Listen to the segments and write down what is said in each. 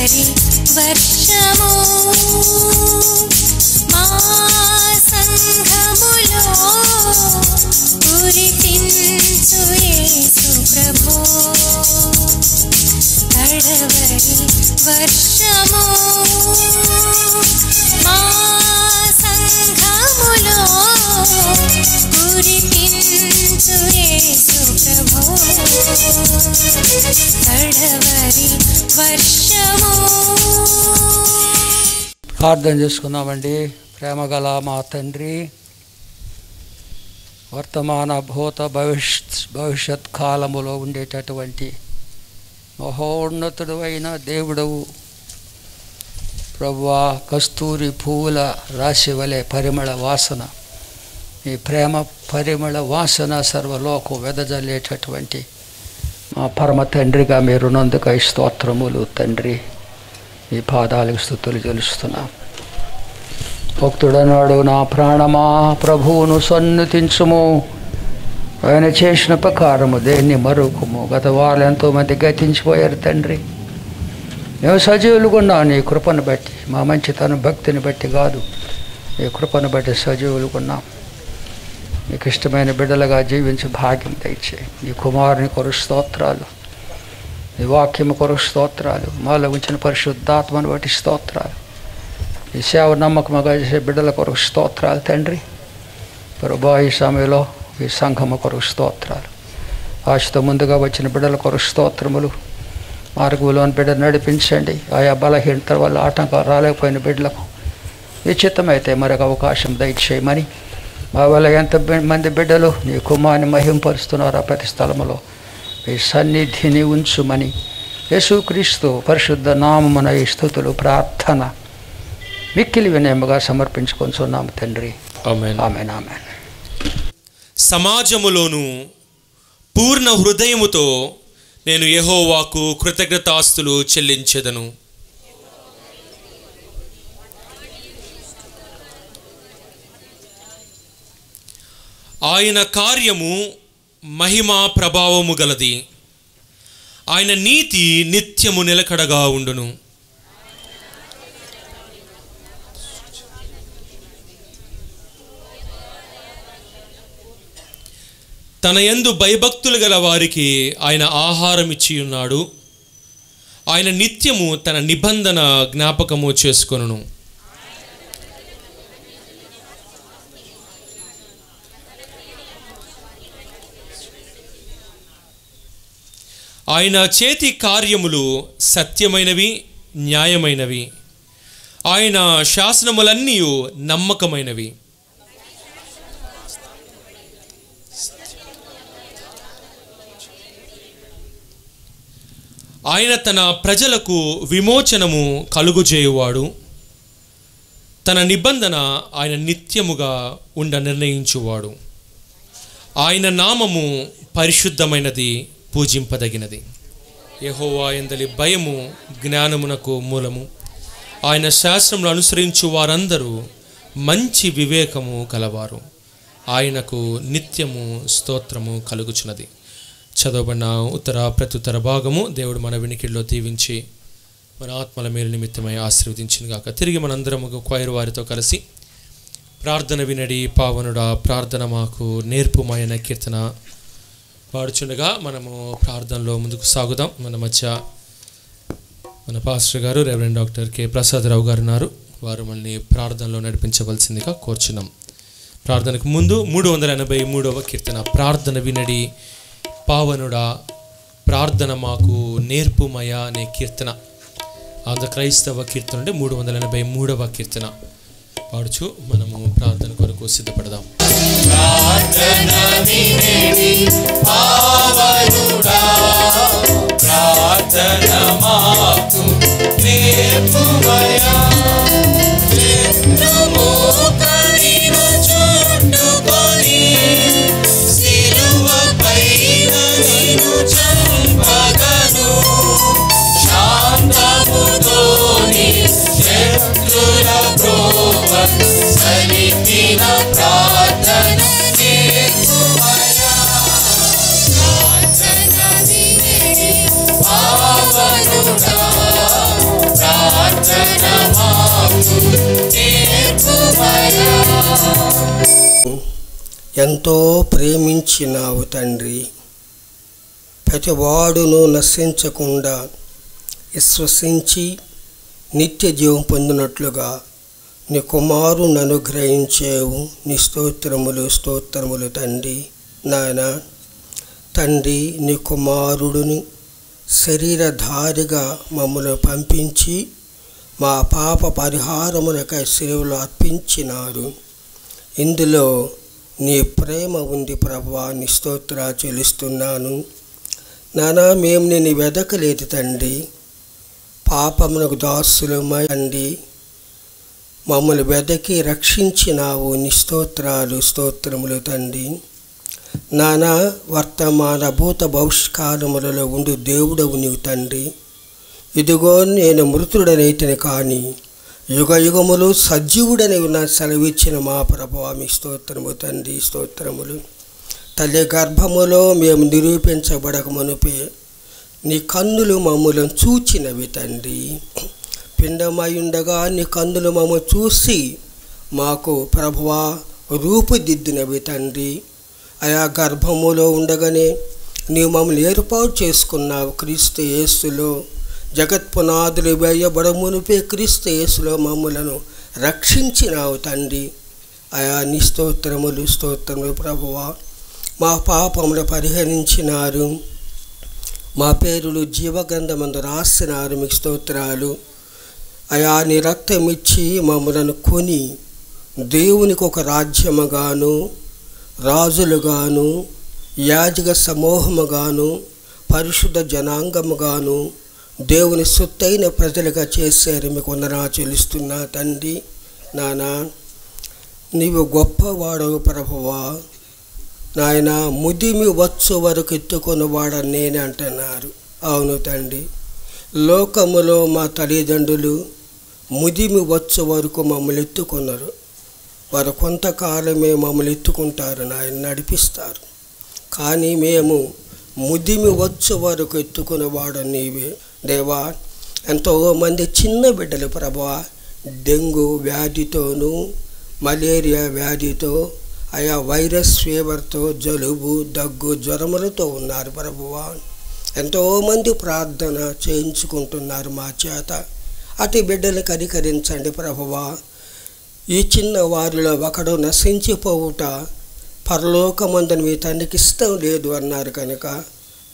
కడవరి వర్షము మా సంఘములో కురిపించు యేసు ప్రభో. కడవరి వర్షము మా సంఘములో కురిపించు యేసు ప్రభో. కడవరి వర్షము. ప్రార్థన చేసుకుందామండి. ప్రేమగల మా తండ్రి, వర్తమాన భూత భవిష్యత్ కాలములో ఉండేటటువంటి మహోన్నతుడు అయిన దేవుడవు ప్రభువా, కస్తూరి పువ్వుల రాశి వలె పరిమళ వాసన, ఈ ప్రేమ పరిమళ వాసన సర్వలోకం వెదజల్లేటటువంటి మా పరమ తండ్రిగా మీరున్నందుకై స్తోత్రములు తండ్రి. ఈ పాదాలకు స్తుతులు చెల్లిస్తున్నాం. భక్తుడన్నాడు, నా ప్రాణమా ప్రభువును సన్నుతించుము, ఆయన చేసిన ప్రకారము దేన్ని మరుకుము. గత వాళ్ళు ఎంతోమంది గతించిపోయారు తండ్రి. మేము సజీవులుగా ఉన్నాం నీ కృపను బట్టి, మా మంచితనం భక్తిని బట్టి కాదు, నీ కృపను బట్టి సజీవులుగా ఉన్నాం. నీకు ఇష్టమైన బిడ్డలుగా జీవించి భాగ్యం దయచేయి. నీ కుమారుని కొరకు స్తోత్రాలు, నీ వాక్యము కొరకు స్తోత్రాలు, మాలో ఉంచిన పరిశుద్ధాత్మను బట్టి స్తోత్రాలు, ఈ సేవ నమ్మకముగా చేసే బిడ్డల కొరకు స్తోత్రాలు తండ్రి. ప్రభువా, ఈ సమయంలో ఈ సంఘము కొరకు స్తోత్రాలు, ఆశతో ముందుగా వచ్చిన బిడ్డల కొరకు స్తోత్రములు. మార్గంలోని బిడ్డ నడిపించండి. ఆయా బలహీనత వల్ల ఆటంకాలు రాలేకపోయిన బిడ్డలకు నిశ్చితమైతే మరొక అవకాశం దయచేయమని, మా వల్ల ఎంతమంది బిడ్డలు నీ కుమారుని మహింపరుస్తున్నారో ప్రతి స్థలములో మీ సన్నిధిని ఉంచుమని యేసుక్రీస్తు పరిశుద్ధ నామమున ఈ స్తుతులు ప్రార్థన మిక్కిలి వినయముగా సమర్పించుకొనిచున్నాము తండ్రి. ఆమేన్. ఆమేన్. ఆమేన్. సమాజములోను పూర్ణ హృదయముతో నేను యెహోవాకు కృతజ్ఞతాస్తులు చెల్లించెదను. ఆయన కార్యము మహిమా ప్రభావము గలది, ఆయన నీతి నిత్యము నిలకడగా ఉండును. తన యందు భయభక్తులు గల వారికి ఆయన ఆహారం ఇచ్చి ఉన్నాడు. ఆయన నిత్యము తన నిబంధన జ్ఞాపకము చేసుకొనును. ఆయన చేతి కార్యములు సత్యమైనవి, న్యాయమైనవి. ఆయన శాసనములన్నీ నమ్మకమైనవి. ఆయన తన ప్రజలకు విమోచనము కలుగుజేయువాడు. తన నిబంధన ఆయన నిత్యముగా ఉండ నిర్ణయించువాడు. ఆయన నామము పరిశుద్ధమైనది, పూజింపదగినది. యెహోవా యందలి భయము జ్ఞానమునకు మూలము. ఆయన శాస్త్రములు అనుసరించు వారందరూ మంచి వివేకము కలవారు. ఆయనకు నిత్యము స్తోత్రము కలుగుచున్నది. చదవబడిన ప్రత్యుత్తర భాగము దేవుడు మన వినికిడిలో దీవించి మన ఆత్మల మేలు నిమిత్తమై ఆశీర్వదించిన గాక. తిరిగి మనందరము క్వైర్ వారితో కలిసి ప్రార్థన వినడి పావనుడా ప్రార్థన మాకు నేర్పుమైన కీర్తన పాడుచుండగా మనము ప్రార్థనలో ముందుకు సాగుదాం. మన మధ్య మన పాస్టర్ గారు రెవరెండ్ డాక్టర్ కె ప్రసాదరావు గారు ఉన్నారు. వారు మనల్ని ప్రార్థనలో నడిపించవలసిందిగా కోరుచున్నాం. ప్రార్థనకు ముందు 383వ కీర్తన, ప్రార్థన వినడి పావనుడా ప్రార్థన మాకు నేర్పుమయ అనే కీర్తన, ఆంధ్ర క్రైస్తవ కీర్తన అంటే 383వ కీర్తన పాడుచు మనము ప్రార్థన కొరకు సిద్ధపడదాం. ప్రార్థన వినడి పావనుడా ప్రార్థన మాకు నేర్పుమయ. చుట్టుకొని సిలువపై నిన్ను చంపగను. శాంతముతోని శత్రుల ప్రోవ సలిపిన ప్రార్థన నేర్పుమయ. ఎంతో ప్రేమించినావు తండ్రి. ప్రతివాడును నశించకుండా విశ్వసించి నిత్య జీవం పొందినట్లుగా నీ కుమారుని అనుగ్రహించేవు. నీ స్తోత్రములు స్తోత్రములు తండ్రి. నాయన తండ్రి, నీ కుమారుడిని శరీరధారిగా మమ్మల్ని పంపించి మా పాప పరిహారమునకై శిలువలో అర్పించినారు. ఇందులో నీ ప్రేమ ఉంది ప్రభువా. నీ స్తోత్రాలు చెల్లిస్తున్నాను. నానా, మేము నేను వెదకలేదు తండ్రి. పాపమునకు దాసులమై తండ్రి మమ్మల్ని వెదకి రక్షించినావు. నీ స్తోత్రాలు స్తోత్రములు తండ్రి. నానా, వర్తమాన భూత భవిష్కాలములలో ఉండు దేవుడవు నీవు తండ్రి. ఇదిగో నేను మృతుడనైతిని కానీ యుగ యుగములు సజీవుడని ఉన్న సెలవిచ్చిన మా ప్రభువా మీ స్తోత్రము తండ్రి. స్తోత్రములు. తల్లి గర్భములో మేము నిరూపించబడక మునుపే నీ కన్నులు మమ్మల్ని చూచినవి తండ్రి. పిండమై ఉండగా నీ కన్నులు మమ్మల్ని చూసి మాకు ప్రభువా రూపుదిద్దినవి తండ్రి. ఆయా గర్భములో ఉండగానే నీవు మమ్మల్ని ఏర్పాటు చేసుకున్నావు క్రీస్తు యేసులో. జగత్పునాదులు వేయబడ మునిపే క్రీస్తు యేసులో మమ్మలను రక్షించినావు తండ్రి. ఆయా నీ స్తోత్రములు స్తోత్రములు ప్రభువా. మా పాపములు పరిహరించినారు. మా పేరులు జీవగ్రంథమందు రాసినారు. మీకు స్తోత్రాలు. అయా నీ రక్తం ఇచ్చి మమ్మలను కొని దేవునికి ఒక రాజ్యముగాను రాజులుగాను యాజక సమూహముగాను పరిశుద్ధ జనాంగముగాను దేవుని సొత్తైన ప్రజలుగా చేశారు. మీకు వందనాలు చెల్లిస్తున్నా తండ్రి. నానా, నీవు గొప్పవాడవు ప్రభువా. నాయన, ముదిమి వచ్చు వరకు ఎత్తుకొనివాడని నేనే అంటున్నారు. అవును తండ్రి, లోకములో మా తల్లిదండ్రులు ముదిమి వచ్చు వరకు మమ్మల్ని ఎత్తుకున్నారు. వారు కొంతకాలమే మమ్మల్ని ఎత్తుకుంటారు, నాయన నడిపిస్తారు. కానీ మేము ముదిమి వచ్చు వరకు ఎత్తుకునేవాడు నీవే దేవా. ఎంతోమంది చిన్న బిడ్డలు ప్రభువా డెంగ్యూ వ్యాధితోనూ మలేరియా వ్యాధితో ఆయా వైరస్ ఫీవర్తో జలుబు దగ్గు జ్వరములతో ఉన్నారు ప్రభువా. ఎంతోమంది ప్రార్థన చేయించుకుంటున్నారు మా చేత. అటు బిడ్డలు కనికరించండి ప్రభువా. ఈ చిన్న వారిలో ఒకడు నశించిపోవుట పరలోకమందున మీ తండ్రికి ఇష్టం లేదు అన్నారు కనుక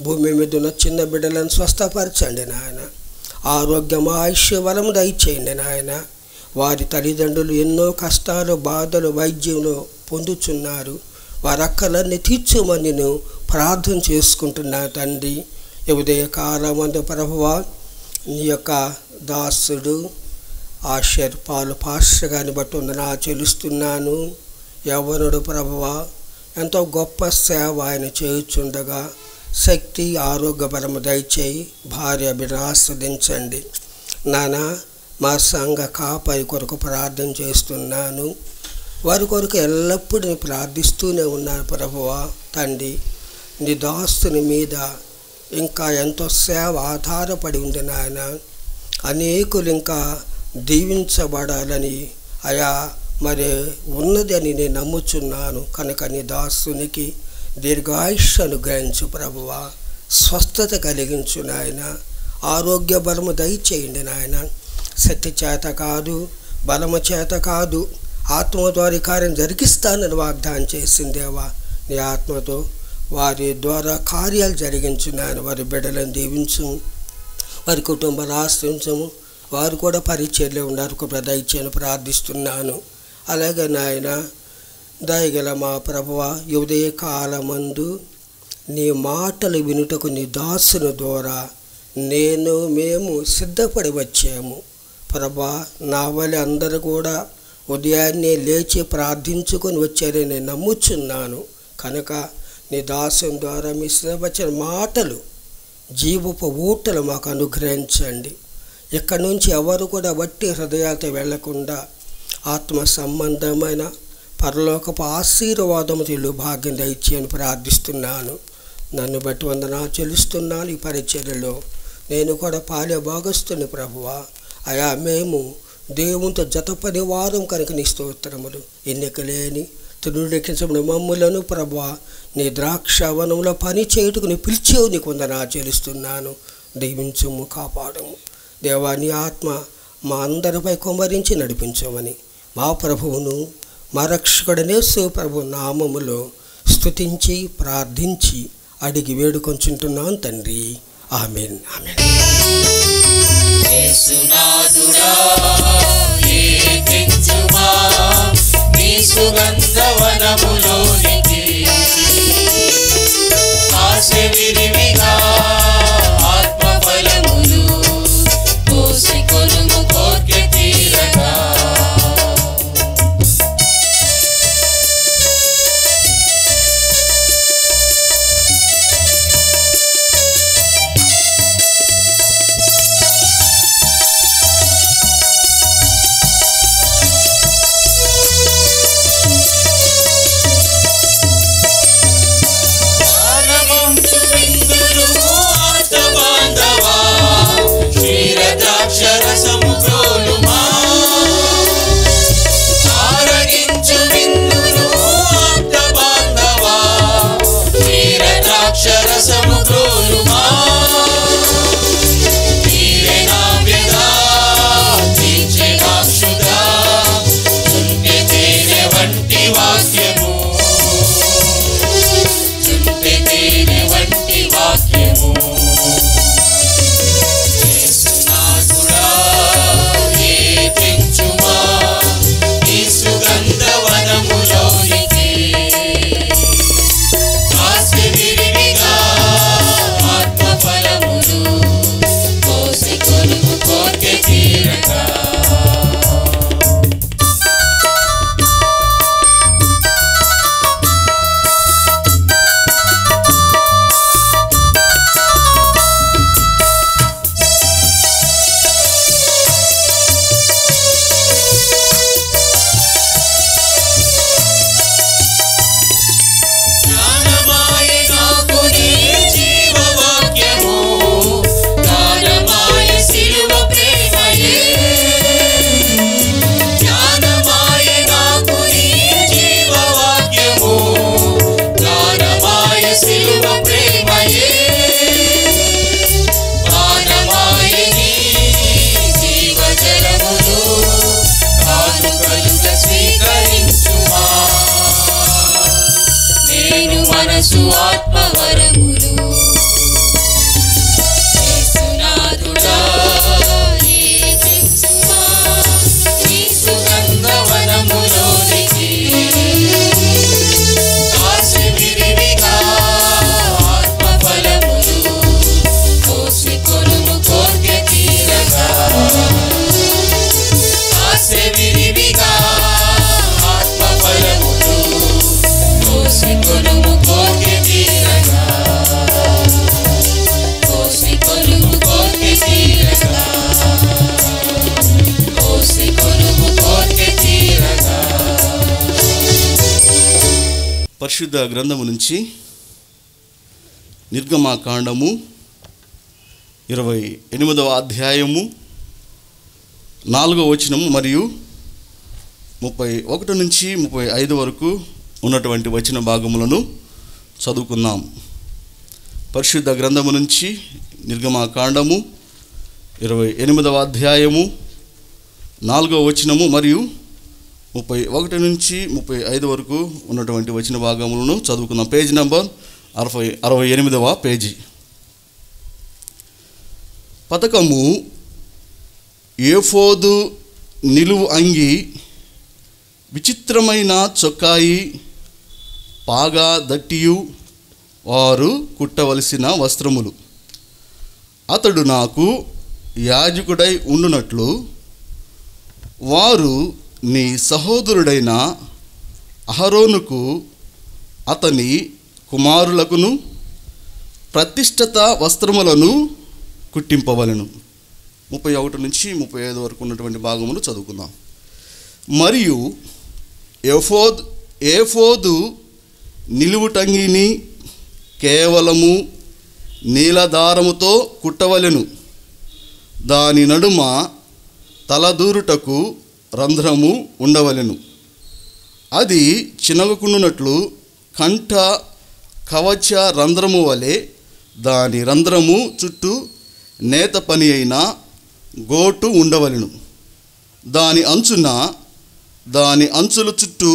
భూమి మీద ఉన్న చిన్న బిడ్డలను స్వస్థపరచండి నాయన. ఆరోగ్యం ఆయుష్యవరం దయచేయండి నాయన. వారి తల్లిదండ్రులు ఎన్నో కష్టాలు బాధలు వైద్యంలో పొందుచున్నారు. వారి అక్కలన్నీ తీర్చమని నేను ప్రార్థన చేసుకుంటున్నా తండ్రి. ఉదయ కాలమందు ప్రభువా నీ యొక్క దాసుడు ఆశర్ పాలు పాస్టర్ గారిని బట్టి ఉందని చెల్లిస్తున్నాను. యవ్వనుడు ప్రభువా ఎంతో గొప్ప సేవ ఆయన చేయుచుండగా శక్తి ఆరోగ్య బలము దయచేయి. భార్య బిడ్డను ఆస్వాదించండి నానా. మా సంఘ కాపరి కొరకు ప్రార్థన చేస్తున్నాను. వారి కొరకు ఎల్లప్పుడూ ప్రార్థిస్తూనే ఉన్నాను ప్రభువా తండ్రి. నీ దాస్తుని మీద ఇంకా ఎంతో సేవ ఆధారపడి ఉంది నాయన. అనేకులు ఇంకా దీవించబడాలని అయా మరి ఉన్నది అని నేను నమ్ముచున్నాను కనుక నీ దాసునికి దీర్ఘాయుష్ అనుగ్రహించు ప్రభువా. స్వస్థత కలిగించు నాయన. ఆరోగ్య బలము దయచేయండి నాయన. శక్తి చేత కాదు, బలము చేత కాదు, ఆత్మ ద్వారా కార్యం జరిగిస్తానని వాగ్దానం చేసిందేవా. నీ ఆత్మతో వారి ద్వారా కార్యాలు జరిగించు నాయన. వారి బిడ్డలను దీవించు, వారి కుటుంబాన్ని ఆశ్రయించము. వారు కూడా పరిచర్లో ఉన్నారు కూడా దయచేయని ప్రార్థిస్తున్నాను. అలాగే నాయన దయగల మా ప్రభువా ఉదయ కాలమందు నీ మాటలు వినుటకు నీ దాసుని ద్వారా మేము సిద్ధపడి వచ్చాము ప్రభా. నా వల్ల అందరూ కూడా ఉదయాన్నే లేచి ప్రార్థించుకొని వచ్చారని నేను నమ్ముచున్నాను కనుక నీ దాసుని ద్వారా మీ సిద్ధపరిచిన మాటలు జీవపు ఊటలు మాకు అనుగ్రహించండి. ఇక్కడి నుంచి ఎవరు కూడా వట్టి హృదయాలతో వెళ్లకుండా ఆత్మ సంబంధమైన పరలోకపు ఆశీర్వాదము ఇల్లు భాగ్యం దయచేయని ప్రార్థిస్తున్నాను. నన్ను బట్టి వందనాలు చెల్లిస్తున్నాను. ఈ పరిచర్యలో నేను కూడా పాలే భాగస్తుని ప్రభువా. అయా మేము దేవునితో జతపని వారం కనుక నీ స్తోత్రములు. ఎన్నికలేని తృణీకరించబడిన మమ్ములను ప్రభా నీ ద్రాక్షవనంలో పని చేయుటకు నీ పిలిచేవు నీకు వందనాలు చెల్లిస్తున్నాను. దీవించుము, కాపాడము దేవా. నీ ఆత్మ మా అందరిపై కుమ్మరించి నడిపించమని మా ప్రభువును మా రక్షకుడనేసు ప్రభు నామములో స్తుతించి ప్రార్థించి అడిగి వేడుకొంచుంటున్నాను తండ్రి. ఆమేన్. ఆమేన్. యేసునాథుడా ఏకించుమా నీ సుగంధవనములోనికి, ఆశ విరివిగా ఆత్మఫలములు కోసికొనుము కోర్కె తీరగా. అక్షరసము ప్రోలుమా ఆరగించు విందును ఆప్త బాంధవా, క్షీరద్రాక్షరసము ప్రోలుమా. నీవే నా వ్యధ తీర్చే వాక్షుగా, చుంటె తేనె వంటి వాక్యము, చుంటె తేనె వంటి వాక్యము. మనసు ఆత్మవరములు యేసునాథుడా ఏకించుమా నీ సుగంధవనములోనికి, ఆశ విరివిగా ఆత్మఫలములు కోసికొనుము కోర్కె తీరగా. ఆశ విరివిగా ఆత్మఫలములు కోసికొనుము కోర్కె తీరగా, కోసికొనుము కోర్కె తీరగా, కోసికొనుము కోర్కె తీరగా. పరిశుద్ధ గ్రంథము నుంచి నిర్గమాకాండము 28వ అధ్యాయము 4వ వచనము మరియు 31 నుంచి 35 వరకు ఉన్నటువంటి వచన భాగములను చదువుకుందాం. పరిశుద్ధ గ్రంథము నుంచి నిర్గమాకాండము 28వ అధ్యాయము 4వ వచనము మరియు 31 నుంచి 35 వరకు ఉన్నటువంటి వచన భాగములను చదువుకుందాం. పేజ్ నంబర్ 68వ పేజీ. పతకము, ఏఫోదు, నిలువు అంగి, విచిత్రమైన చొక్కాయి, పాగా దట్టియు వారు కుట్టవలసిన వస్త్రములు. అతడు నాకు యాజకుడై ఉండునట్లు వారు నీ సహోదరుడైన అహరోనుకు అతని కుమారులకును ప్రతిష్ఠిత వస్త్రములను కుట్టింపవలెను. 31 నుంచి 35 వరకు ఉన్నటువంటి భాగములు చదువుకుందాం. మరియు ఏఫోదు నిలువుటంగిని కేవలము నీలదారముతో కుట్టవలెను. దాని నడుమ తలదూరుటకు రంధ్రము ఉండవలెను. అది చినగకుండునట్లు కంఠ కవచ రంధ్రము వలె దాని రంధ్రము చుట్టూ నేత పని అయిన గోటు ఉండవలెను. దాని అంచుల చుట్టూ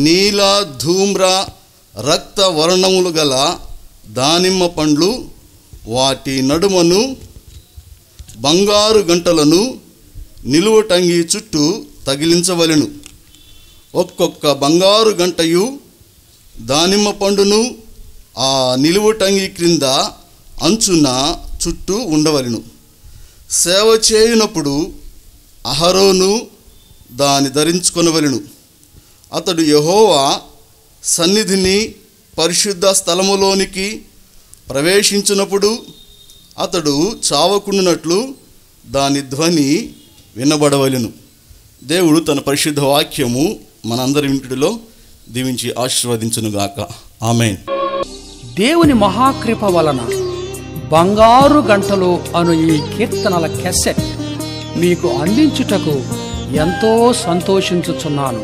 నీల ధూమ్ర రక్త వర్ణములు గల దానిమ్మ పండ్లు, వాటి నడుమను బంగారు గంటలను నిలువటంగి చుట్టూ తగిలించవలెను. ఒక్కొక్క బంగారు గంటయు దానిమ్మ పండును ఆ నిలువటంగి క్రింద అంచున చుట్టూ ఉండవలెను. సేవ చేయునప్పుడు అహరోను దాని ధరించుకొనవలెను. అతడు యెహోవా సన్నిధిని పరిశుద్ధ స్థలములోనికి ప్రవేశించినప్పుడు అతడు చావకుండునట్లు దాని ధ్వని వినబడవలెను. దేవుడు తన పరిశుద్ధ వాక్యము మనందరి ఇంటిలో దీవించి ఆశీర్వదించునుగాక. ఆమేన్. దేవుని మహాకృప వలన బంగారు గంటలు అను ఈ కీర్తనల క్యాసెట్ మీకు అందించుటకు ఎంతో సంతోషించుచున్నాను.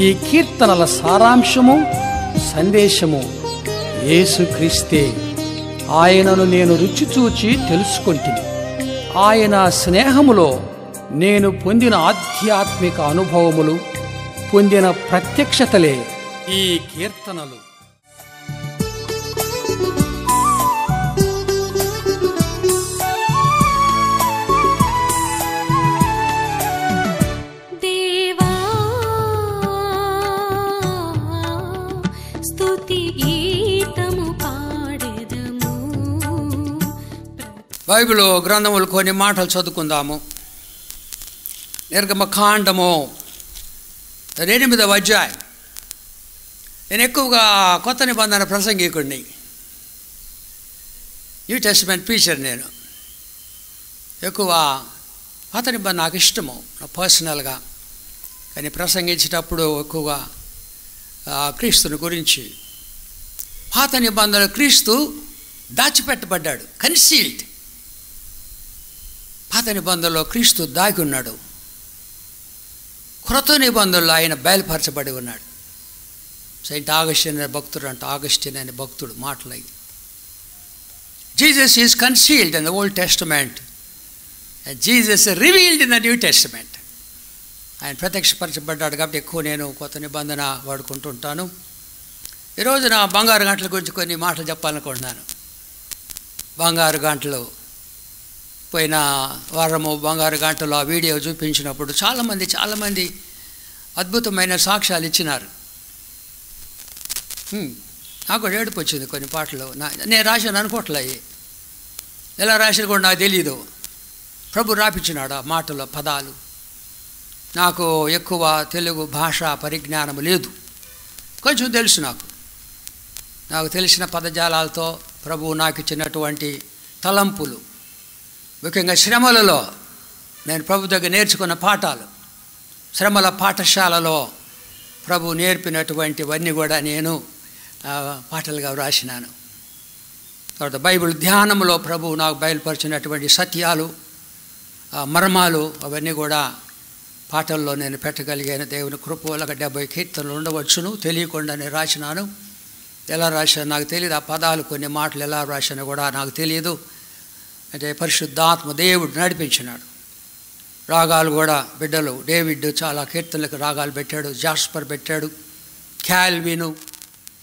ఈ కీర్తనల సారాంశము, సందేశము యేసుక్రీస్తే. ఆయనను నేను రుచి చూచి తెలుసుకొంటిని. ఆయన స్నేహములో నేను పొందిన ఆధ్యాత్మిక అనుభవములు, పొందిన ప్రత్యక్షతలే ఈ కీర్తనలు. బైబిల్ గ్రంథములు కొన్ని మాటలు చదువుకుందాము. నిర్గమకాండము 8వ అధ్యాయం. నేను ఎక్కువగా కొత్త నిబంధన ప్రసంగికుడిని, న్యూ టెస్టమెంట్ టీచర్. నేను ఎక్కువ పాత నిబంధన నాకు ఇష్టము పర్సనల్గా, కానీ ప్రసంగించేటప్పుడు ఎక్కువగా క్రీస్తుని గురించి. పాత నిబంధనలో క్రీస్తు దాచిపెట్టబడ్డాడు, కన్సీల్డ్. పాత నిబంధనలో క్రీస్తు దాగి ఉన్నాడు, క్రొత్త నిబంధనలో ఆయన బయలుపరచబడి ఉన్నాడు. సెయింట్ ఆగస్టిన్ అనే భక్తుడు అంట, ఆగస్టిన్ అనే భక్తుడు మాటలయ్యి. Jesus is concealed in the Old Testament and Jesus revealed in the New Testament. ఆయన ప్రత్యక్షపరచబడ్డాడు కాబట్టి ఎక్కువ నేను కొత్త నిబంధన వాడుకుంటుంటాను. ఈరోజు నా బంగారు గంటల గురించి కొన్ని మాటలు చెప్పాలనుకుంటున్నాను. బంగారు గంటలు పోయిన వారము బంగారు గంటలు ఆ వీడియో చూపించినప్పుడు చాలామంది అద్భుతమైన సాక్ష్యాలు ఇచ్చినారు. నాకు ఏడుపు వచ్చింది కొన్ని పాటలు. నేను రాశాను అనుకోవట్లే, ఎలా రాసిన కూడా నాకు తెలీదు. ప్రభు రాపించినాడు ఆ మాటల పదాలు. నాకు ఎక్కువ తెలుగు భాషా పరిజ్ఞానం లేదు, కొంచెం తెలుసు. నాకు తెలిసిన పదజాలాలతో ప్రభు నాకు ఇచ్చినటువంటి తలంపులు, ముఖ్యంగా శ్రమలలో నేను ప్రభు దగ్గర నేర్చుకున్న పాఠాలు, శ్రమల పాఠశాలలో ప్రభు నేర్పినటువంటివన్నీ కూడా నేను పాటలుగా వ్రాసినాను. తర్వాత బైబిల్ ధ్యానంలో ప్రభు నాకు బయలుపరిచినటువంటి సత్యాలు, మర్మాలు అవన్నీ కూడా పాటల్లో నేను పెట్టగలిగాను. దేవుని కృప వల్ల 70 కీర్తనలు ఉండవచ్చును, తెలియకుండానే రాసినాను. ఎలా రాశాను నాకు తెలియదు. ఆ పదాలు కొన్ని మాటలు ఎలా రాశానో కూడా నాకు తెలియదు. అంటే పరిశుద్ధాత్మ దేవుడు నడిపించినాడు. రాగాలు కూడా బిడ్డలు డేవిడ్ చాలా కీర్తనలకు రాగాలు పెట్టాడు, జాస్పర్ పెట్టాడు, క్యాల్విను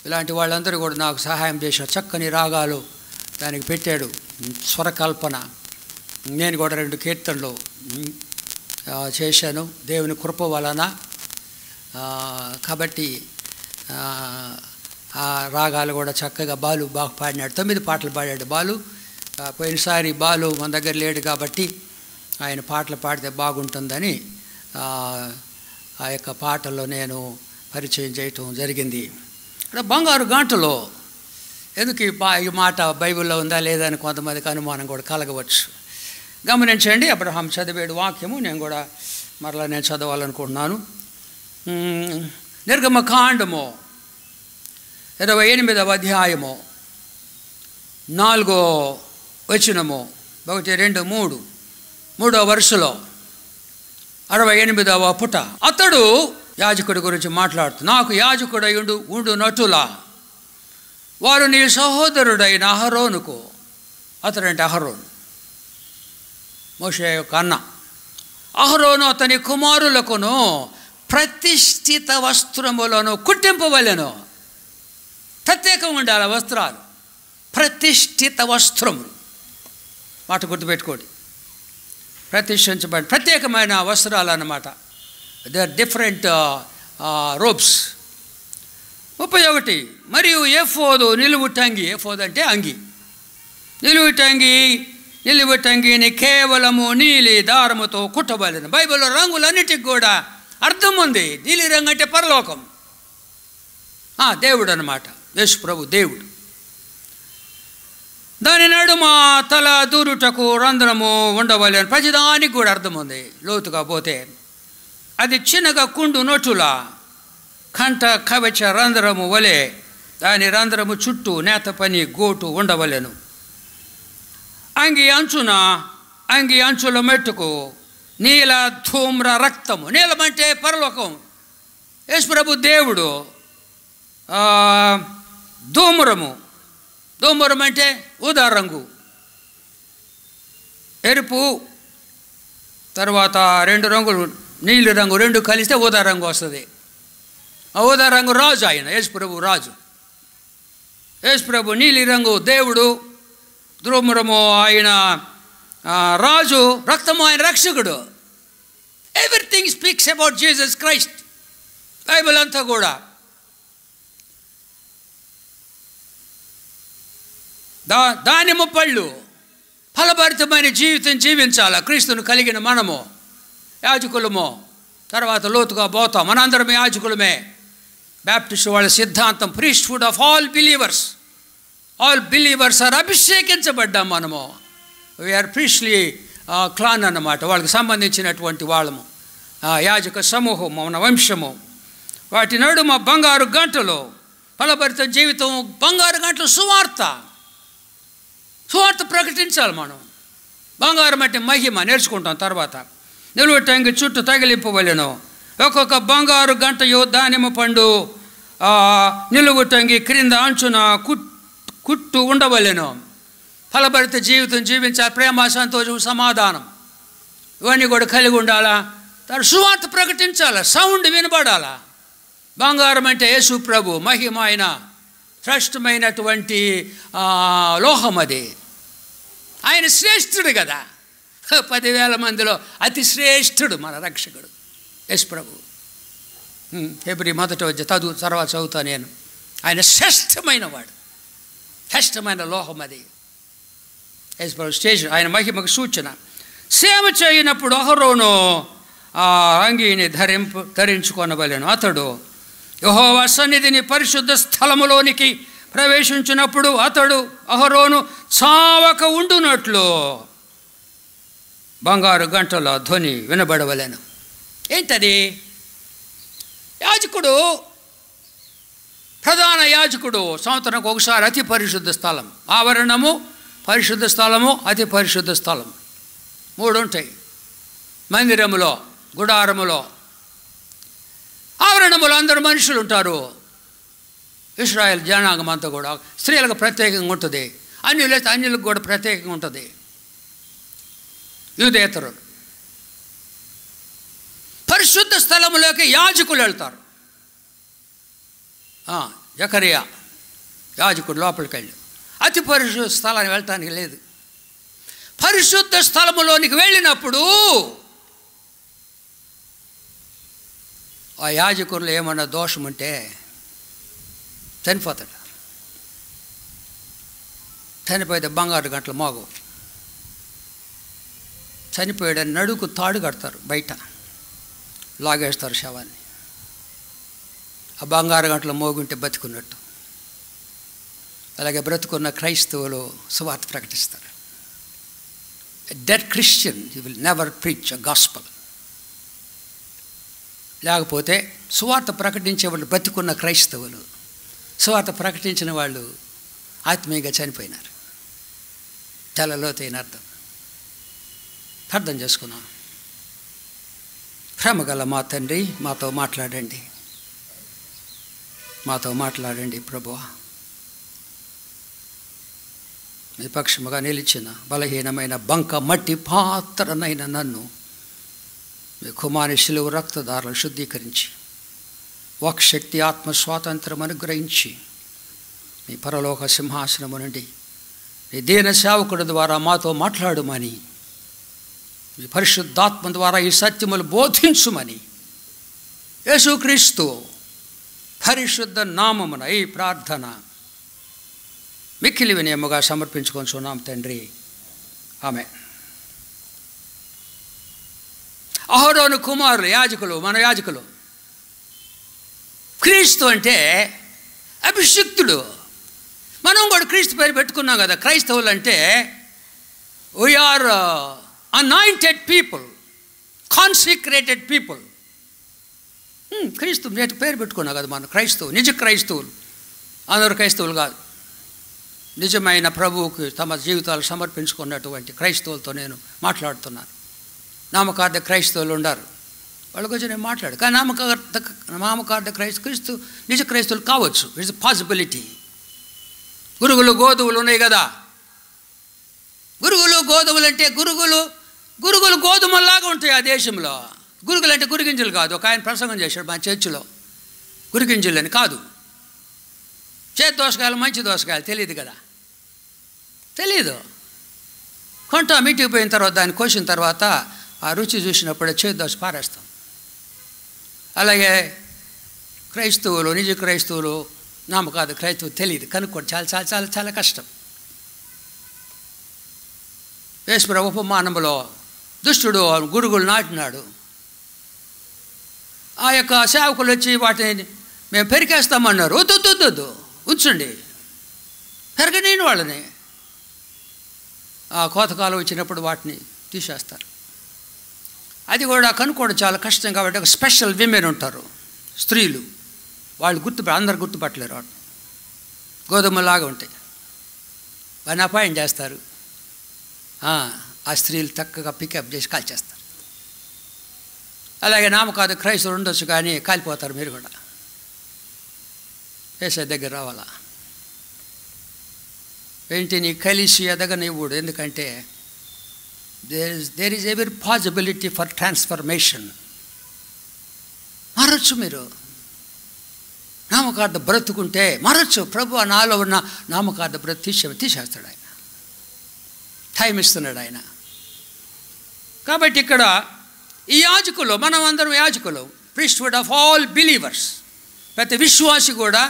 ఇలాంటి వాళ్ళందరూ కూడా నాకు సహాయం చేశారు. చక్కని రాగాలు దానికి పెట్టాడు, స్వరకల్పన. నేను కూడా 2 కీర్తనలు చేశాను దేవుని కృప వలన. కాబట్టి ఆ రాగాలు కూడా చక్కగా బాలు బాగా పాడినాడు. 9 పాటలు పాడాడు బాలు. పోయినసారి బాలు మన దగ్గర లేడు కాబట్టి ఆయన పాటలు పాడితే బాగుంటుందని ఆ యొక్క పాటల్లో నేను పరిచయం చేయటం జరిగింది. ఇక్కడ బంగారు గంటలో ఎందుకు ఈ మాట బైబిల్లో ఉందా లేదా అని కొంతమందికి అనుమానం కూడా కలగవచ్చు. గమనించండి, అబ్రహాం చదివేడు వాక్యము నేను కూడా మరలా నేను చదవాలనుకుంటున్నాను. నిర్గమకాండము 28వ అధ్యాయము 4వ వచనము 1, 2, 3 3వ వరుసలో 68వ పుట. అతడు యాజకుడి గురించి మాట్లాడుతూ, నాకు యాజకుడై ఉండునట్టులా వారు నీ సహోదరుడైన అహరోనుకు, అతడంటే అహరోను మోషే యొక్క అన్న, అహరోను అతని కుమారులకును ప్రతిష్ఠిత వస్త్రములను కుట్టింపవలెను. ప్రత్యేకంగా ఉండాలి వస్త్రాలు, ప్రతిష్ఠిత వస్త్రములు. మాట గుర్తుపెట్టుకోండి, ప్రతిష్ఠించబడి ప్రత్యేకమైన వస్త్రాలు అన్నమాట. They are different robes. 31 మరియు ఎఫోదు నిలువుటంగి, ఎఫోదు అంటే అంగి, నిలువుటంగిని కేవలము నీలి దారముతో కుట్టబడిన. బైబిల్లో రంగులన్నిటికి కూడా అర్థం ఉంది. నీలి రంగు అంటే పరలోకం, దేవుడు అన్నమాట, యేసు ప్రభు దేవుడు. దాని నడుమ తల దూరుటకు రంధ్రము ఉండవలెను. ప్రతిదానికి కూడా అర్థం ఉంది. లోతుగా పోతే అది చిన్నగా కుండు నొట్టులా కంట కవచ రంధ్రము వలె దాని రంధ్రము చుట్టూ నేత పని గోటు ఉండవలెను. అంగి అంచుల మెట్టుకు నీల ధూమ్ర రక్తము. నీలం అంటే పరలోకం, యేసు ప్రభు దేవుడు. ధూమ్రం అంటే ఊదా రంగు, ఎరుపు, తర్వాత 2 రంగులు నీలి రంగు 2 కలిస్తే ఊదా రంగు వస్తుంది. ఆ ఊదా రంగు రాజు, ఆయన యేసు ప్రభు రాజు. యేసు ప్రభు నీలి రంగు దేవుడు, ధూమ్రము ఆయన రాజు, రక్తము ఆయన రక్షకుడు. Everything speaks about Jesus Christ. Bible అంతా కూడా దానిమ్మ పళ్ళు, ఫలభరితమైన జీవితం జీవించాల. క్రీస్తును కలిగిన మనము యాజకులము, తర్వాత లోతుగా పోతాం. మనందరం యాజకులమే. బ్యాప్టిస్ట్ వాళ్ళ సిద్ధాంతం priesthood of all believers. All believers are అభిషేకించబడ్డాం మనము. వీఆర్ ప్రీస్ట్లీ క్లాన్ అన్నమాట, వాళ్ళకి సంబంధించినటువంటి వాళ్ళము, యాజక సమూహం, మన వంశము. వాటి నడుమ బంగారు గంటలు, ఫలభరిత జీవితం, బంగారు గంటలు సువార్త ప్రకటించాలి మనం. బంగారం అంటే మహిమ నేర్చుకుంటాం తర్వాత. నిలువటంగి చుట్టూ తగిలింపవలెను. ఒక్కొక్క బంగారు గంటయు దానిమ్మ పండు నిలువుటంగి క్రింద అంచున కుట్టు ఉండవలెను. ఫలభరిత జీవితం జీవించాలి. ప్రేమ, సంతోషం, సమాధానం ఇవన్నీ కూడా కలిగి ఉండాలా. సువార్త ప్రకటించాలా, సౌండ్ వినబడాలా. బంగారం అంటే యేసు ప్రభు మహిమ, ఆయన శ్రేష్టమైనటువంటి లోహం. అది ఆయన శ్రేష్ఠుడు కదా. 10,000 మందిలో అతి శ్రేష్ఠుడు మన రక్షకుడు యేసు ప్రభు. హెబ్రీ 1 తర్వాత చదువుతా నేను. ఆయన శ్రేష్టమైన వాడు, శ్రేష్టమైన లోహం అది యేసు ప్రభు. స్టేజ్ ఆయన మహిమకు సూచన. సేవ చేయనప్పుడు అహరోను అంగీని ధరించుకొనవలెను. అతడు యెహోవా సన్నిధిని పరిశుద్ధ స్థలములోనికి ప్రవేశించినప్పుడు అహరోను చావక ఉండునట్లు బంగారు గంటల ధ్వని వినబడవలెను. ఏంటది? యాజకుడు, ప్రధాన యాజకుడు సంవత్సరానికి ఒకసారి అతి పరిశుద్ధ స్థలం, ఆవరణము, పరిశుద్ధ స్థలము, అతి పరిశుద్ధ స్థలం 3 ఉంటాయి. మందిరములో, గుడారములో, ఆవరణములో అందరూ మనుషులు ఉంటారు. ఇశ్రాయేల్ జనాంగం అంతా కూడా స్త్రీలకు ప్రత్యేకంగా ఉంటుంది, అన్యులకు కూడా ప్రత్యేకంగా ఉంటుంది. యూదేతరులు పరిశుద్ధ స్థలములోకి యాజకులు వెళ్తారు. జకరియా యాజకుడు లోపలికి వెళ్ళి అతి పరిశుద్ధ స్థలానికి వెళ్ళటానికి లేదు. పరిశుద్ధ స్థలములోనికి వెళ్ళినప్పుడు ఆ యాజకుల్లో ఏమన్నా దోషం ఉంటే చనిపోతాడు. చనిపోతే బంగారు గంటలు మోగు. చనిపోయాడని నడుకు తాడు కడతారు, బయట లాగేస్తారు శవాన్ని. ఆ బంగారు గంటలు మోగుంటే బతుకున్నట్టు. అలాగే బ్రతుకున్న క్రైస్తవులు సువార్త ప్రకటిస్తారు. Dead Christian you will never preach a gospel. లేకపోతే సువార్త ప్రకటించే వాళ్ళు బతుకున్న క్రైస్తవులు, సువార్త ప్రకటించిన వాళ్ళు ఆత్మీయంగా చనిపోయినారు. చాలా లోతైన అర్థం చేసుకున్నాం. ప్రేమగల మా తండ్రి, మాతో మాట్లాడండి ప్రభువా. మీ పక్షముగా నిలిచిన బలహీనమైన బంక మట్టి పాత్రనైన నన్ను మీ కుమారి శిలువ రక్తదారులు శుద్ధీకరించి వాక్శక్తి ఆత్మ స్వాతంత్రం అనుగ్రహించి మీ పరలోక సింహాసనము నుండి మీ దీన సేవకుడి ద్వారా మాతో మాట్లాడుమని, మీ పరిశుద్ధాత్మ ద్వారా ఈ సత్యములు బోధించుమని యేసుక్రీస్తు పరిశుద్ధ నామమున ఈ ప్రార్థన మిక్కిలి వినయముగా సమర్పించుకొంచున్నాం తండ్రి, ఆమేన్. అహరోను కుమారులు యాజకులు, మన యాజకులు. క్రీస్తు అంటే అభిషిక్తుడు. మనం కూడా క్రీస్తు పేరు పెట్టుకున్నాం కదా. క్రైస్తవులు అంటే we are anointed people, consecrated people. క్రీస్తు పేరు పెట్టుకున్నాం కదా మనం క్రైస్తవు, నిజ క్రైస్తవులు. అందరూ క్రైస్తవులు కాదు, నిజమైన ప్రభువుకి తమ జీవితాలు సమర్పించుకున్నటువంటి క్రైస్తవులతో నేను మాట్లాడుతున్నాను. నామకార్థ క్రైస్తవులు ఉండారు, వాళ్ళ గురించి నేను మాట్లాడు. కానీ నామకార్థ క్రీస్తు నిజ క్రైస్తవులు కావచ్చు. It's possibility. గురుగులు గోధుమలు ఉన్నాయి కదా. గోధుమలు అంటే గురుగులు గోధుమల్లాగా ఉంటాయి ఆ దేశంలో. గురుగులు అంటే గురిగింజలు కాదు. ఒక ఆయన ప్రసంగం చేశాడు మా చర్చిలో, గురిగింజలు అని కాదు. చేతి దోసకాయలు మంచి దోసకాయలు తెలియదు కదా, తెలీదు. కొంటాం, ఇంటికి పోయిన తర్వాత దాన్ని కోసిన తర్వాత ఆ రుచి చూసినప్పుడు చేతి దోస పారేస్తాం. అలాగే క్రైస్తవులు, నిజ క్రైస్తవులు, నామకాదు క్రైస్తవులు తెలియదు, కనుక్కోండి. చాలా చాలా చాలా చాలా కష్టం. యేసు ఉపమానములో దుష్టుడు గురుగులు నాటినాడు. ఆ యొక్క సేవకులు వచ్చి వాటిని మేము పెరికేస్తామన్నారు. వద్దు ఉంచండి, పెరగలేని వాళ్ళని. ఆ కోతకాలం వచ్చినప్పుడు వాటిని తీసేస్తారు. అది కూడా కనుక్కోవడం చాలా కష్టం కాబట్టి ఒక స్పెషల్ విమెన్ ఉంటారు, స్త్రీలు. వాళ్ళు అందరు గుర్తుపట్టలేరు. వాటిని గోధుమలాగా ఉంటాయి. వాడిని అపాయం చేస్తారు. ఆ స్త్రీలు చక్కగా పికప్ చేసి కాల్చేస్తారు. అలాగే నామకాదు క్రైస్తవులు ఉండొచ్చు కానీ కాలిపోతారు. మీరు కూడా యేసయ్య దగ్గర రావాలా. వెంటనే కలిసి ఎదగనివ్వడు. ఎందుకంటే there is every possibility for transformation. మారచ్చు. మీరు నామకార్థ బ్రతుకుంటే మారచ్చు. ప్రభు నాలో ఉన్న నామకార్థ బ్రతు తీసేస్తాడు ఆయన. టైం ఇస్తున్నాడు ఆయన. కాబట్టి ఇక్కడ ఈ యాజకులు, మనం అందరం యాజకులు, ప్రీస్ట్హుడ్ ఆఫ్ ఆల్ బిలీవర్స్. ప్రతి విశ్వాసి కూడా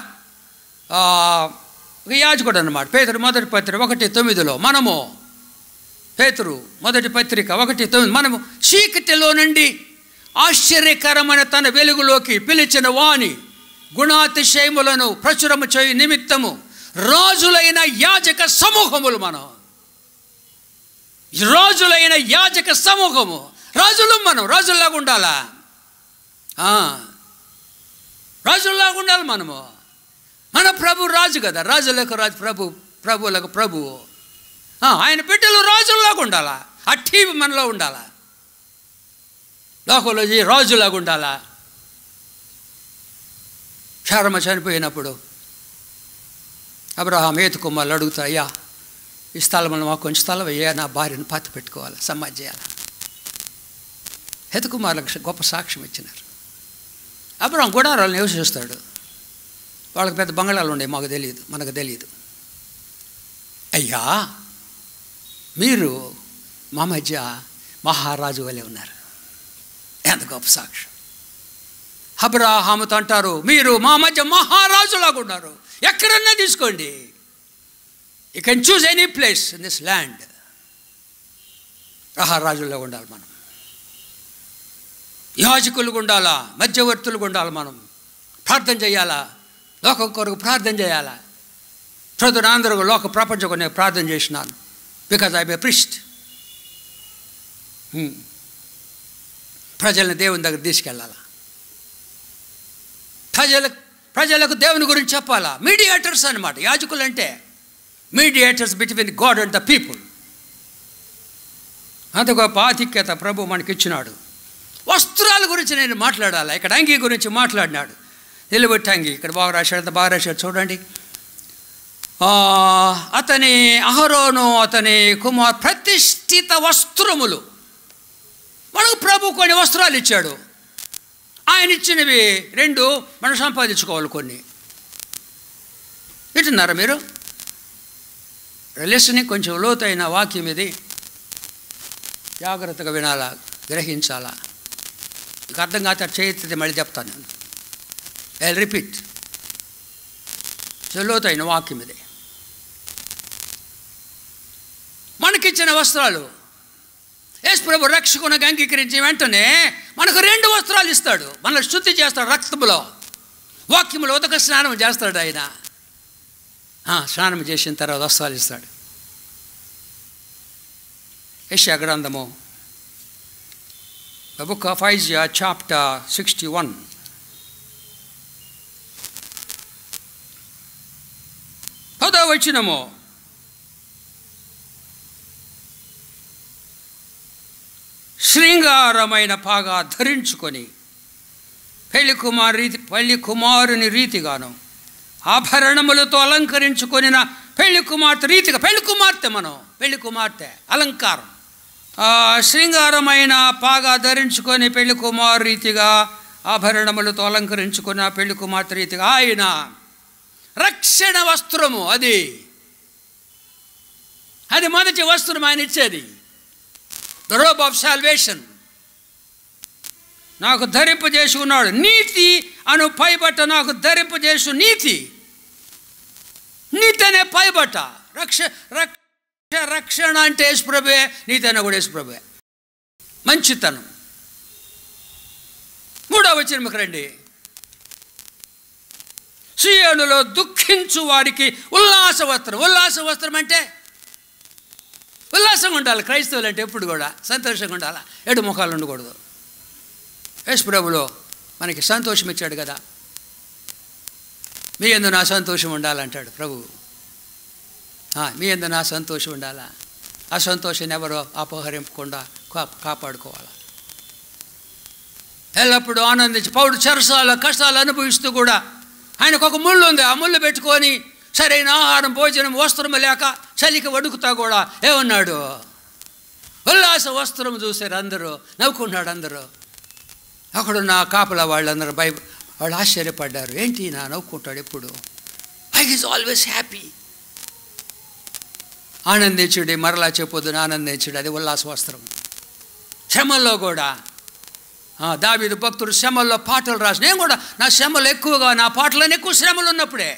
ఒక యాజకుడు అన్నమాట. పేతురు మొదటి పత్రిక 1:9 మనము, పేతురు మొదటి పత్రిక 1:9, మనము చీకటిలో నుండి ఆశ్చర్యకరమైన తన వెలుగులోకి పిలిచిన వాని గుణాతిశయములను ప్రచురము చేయు నిమిత్తము రాజులైన యాజక సమూహములు. మనం రాజులైన యాజక సమూహము. రాజులు మనం రాజుల్లాగా ఉండాలా? రాజుల్లాగా ఉండాలి మనము. మన ప్రభు రాజు కదా, రాజులకు రాజు, ప్రభువులకు ప్రభువు. ఆయన బిడ్డలు రాజుల్లాగా ఉండాలా? ఆ టీవీ మనలో ఉండాలా? లోకంలో రాజులాగా ఉండాలా? శారమ చనిపోయినప్పుడు అబ్రహాం ఏతు కుమారులు అడుగుతా, అయ్యా ఈ స్థలంలో మాకు కొంచెం స్థలం అయ్యా, నా భార్యను పాతి పెట్టుకోవాలి, సమాధి చేయాలి. హేతుకుమారులకు గొప్ప సాక్ష్యం ఇచ్చినారు. అబ్రహాం గుడారాలు నివసిస్తాడు. వాళ్ళకి పెద్ద బంగళాలు ఉండే, మనకు తెలియదు. అయ్యా మీరు మా మధ్య మహారాజు వలె ఉన్నారు. ఎంత గొప్ప సాక్ష్యం. అబ్రహాముతో అంటారు, మీరు మా మధ్య మహారాజులాగా ఉన్నారు. ఎక్కడన్నా తీసుకోండి, you can choose any place in this land. మహారాజులాగా ఉండాలి మనం. యాజకులుగా ఉండాలా, మధ్యవర్తులుగా ఉండాలి మనం. ప్రార్థన చేయాలా, లోకం కొరకు ప్రార్థన చేయాలా. అందరూ లోక ప్రపంచం నేను ప్రార్థన చేసినాను, because I M A priest. ప్రజల్ని దేవుని దగ్గర తీసుకెళ్ళాలా, ప్రజలకు దేవుని గురించి చెప్పాలా. మీడియేటర్స్ అనమాట యాజకులు అంటే. Mediators between God and the people. అంత గొప్ప ఆధిక్యత ప్రభు మనకి ఇచ్చినాడు. వస్త్రాల గురించి నేను మాట్లాడాలి. ఇక్కడ అంగీ గురించి మాట్లాడినాడు. నిలబెట్టి అంగీ ఇక్కడ బాగా రాశాడు చూడండి. అతని అహరోను అతని కుమార్ ప్రతిష్ఠిత వస్త్రములు. మనకు ప్రభు కొన్ని వస్త్రాలు ఇచ్చాడు. ఆయన ఇచ్చినవి 2 మనం సంపాదించుకోవాలి. కొన్ని వింటున్నారా మీరు? లెసన్ కొంచెం లోతైన వాక్యం ఇది, జాగ్రత్తగా వినాలా, గ్రహించాలా. మీకు అర్థం కాదు చేయితే మళ్ళీ చెప్తాను నేను. I repeat. లోతైన వాక్యం ఇది. మనకిచ్చిన వస్త్రాలు యేసు ప్రభు రక్షకునికి అంగీకరించి వెంటనే మనకు 2 వస్త్రాలు ఇస్తాడు. మనల్ని శుద్ధి చేస్తాడు రక్తములో, వాక్యములో ఉదక స్నానం చేస్తాడు ఆయన. స్నానం చేసిన తర్వాత వస్త్రాలు ఇస్తాడు. యెషయా గ్రంథము The book of Isaiah chapter 61. వచనము. శృంగారమైన పాగా ధరించుకొని పెళ్లి కుమారుని రీతిగాను ఆభరణములతో అలంకరించుకొనిన పెళ్లి కుమార్తె రీతిగా. పెళ్లి కుమార్తె మనం, పెళ్లి కుమార్తె అలంకారం. శృంగారమైన పాగా ధరించుకొని పెళ్లి కుమారు రీతిగా ఆభరణములతో అలంకరించుకున్న పెళ్లి కుమార్తె రీతిగా ఆయన రక్షణ వస్త్రము. అది మొదటి వస్త్రం ఆయన ఇచ్చేది. ద రోబ్ ఆఫ్ సాల్వేషన్ నాకు ధరింపజేసి ఉన్నాడు. నీతి అను పైబట్ట నాకు ధరింపజేసు. నీతి అనే పైబట్ట. రక్షణ అంటే యేసుప్రభువే, నీతి అన్న కూడా యేసుప్రభువే. మంచితనం. 3వ వచనంకి రండి. సీయోనులో దుఃఖించు వారికి ఉల్లాస వస్త్రం. ఉల్లాస వస్త్రం అంటే ఉల్లాసంగా ఉండాలి. క్రైస్తవులు అంటే ఎప్పుడు కూడా సంతోషంగా ఉండాలి, ఎడు ముఖాలు ఉండకూడదు. యేసు ప్రభులో మనకి సంతోషం ఇచ్చాడు కదా. మీ యందు నా సంతోషం ఉండాలంటాడు ప్రభు. మీ యందు నా సంతోషం ఉండాలా. ఆ సంతోషాన్ని ఎవరో అపహరింపకుండా కాపాడుకోవాలా. ఎల్లప్పుడూ ఆనందించి పౌడు చెరసాల కష్టాలు అనుభవిస్తూ కూడా ఆయనకు ఒక ముళ్ళు ఉంది. ఆ ముళ్ళు పెట్టుకొని సరైన ఆహారం, భోజనం, వస్త్రం లేక చలికి వణుకుతా కూడా ఏమన్నాడు? ఉల్లాస వస్త్రం చూశారు అందరూ, నవ్వుకున్నాడు అందరూ. అక్కడున్న కాపలా వాళ్ళందరూ వాళ్ళు ఆశ్చర్యపడ్డారు. ఏంటి నా నవ్వుకుంటాడు ఎప్పుడు? I is always happy. ఆనందించుడి, మరలా చెప్పొద్దున ఆనందించుడు. అది ఉల్లాస వస్త్రం. శ్రమల్లో కూడా దావీదు భక్తుడు శ్రమల్లో పాటలు రాసి, నేను కూడా నా శ్రమలు ఎక్కువగా, నా పాటలను ఎక్కువ శ్రమలు ఉన్నప్పుడే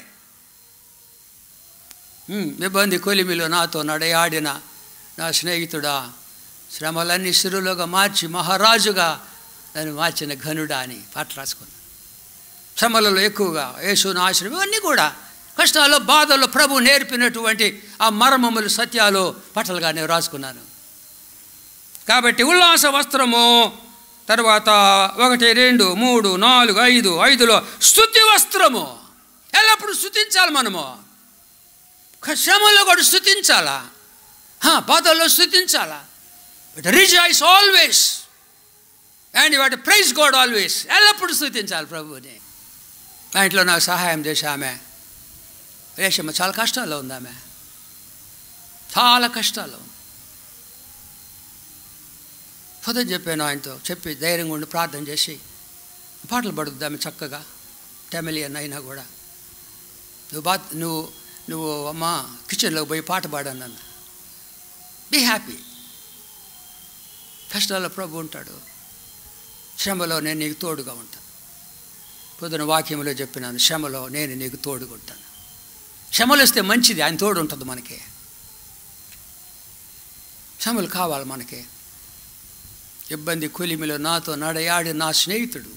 ఇబ్బంది కొలిమిలో నాతో నడయాడిన నా స్నేహితుడా, శ్రమలన్నీ సిరులుగా మార్చి మహారాజుగా నన్ను మార్చిన ఘనుడా అని పాట రాసుకున్నాను. శ్రమలలో ఎక్కువగా యేసును ఆశ్రయం, ఇవన్నీ కూడా కష్టాల్లో బాధల్లో ప్రభు నేర్పినటువంటి ఆ మర్మములు సత్యాలు పాటలుగా నేను రాసుకున్నాను. కాబట్టి ఉల్లాస వస్త్రము. తర్వాత 1, 2, 3, 4, 5, 5లో స్తుతి వస్త్రము. ఎల్లప్పుడూ స్తుతించాలి మనము. శ్రమలో కూడా స్తుతించాలా, బాధల్లో స్తుతించాలా. But rejoice always and what praise God always. ఎల్లప్పుడూ స్తుతించాలి ప్రభువుని. మా ఇంట్లో నాకు సహాయం చేసి ఆమె రేషమ్మ చాలా కష్టాల్లో ఉంది. ఆమె చాలా కష్టాల్లో ఉంది. పొద్దున చెప్పాను ఆయనతో, చెప్పి ధైర్యంగా ఉండి ప్రార్థన చేసి పాటలు పడుతుంది ఆమె చక్కగా. టెమిలియన్ అయినా కూడా నువ్వు అమ్మ కిచెన్లోకి పోయి పాట పాడాను అన్న. Be happy. కష్టాల్లో ప్రభు ఉంటాడు, శ్రమలో నేను నీకు తోడుగా ఉంటాను. పొద్దున వాక్యంలో చెప్పినాను, శ్రమలో నేను నీకు తోడుగా ఉంటాను. శ్రమలు వస్తే మంచిది, ఆయన తోడు ఉంటుంది మనకి. శ్రమలు కావాలి మనకి. ఇబ్బంది కొలిమిలో నాతో నడయాడి నా స్నేహితుడు,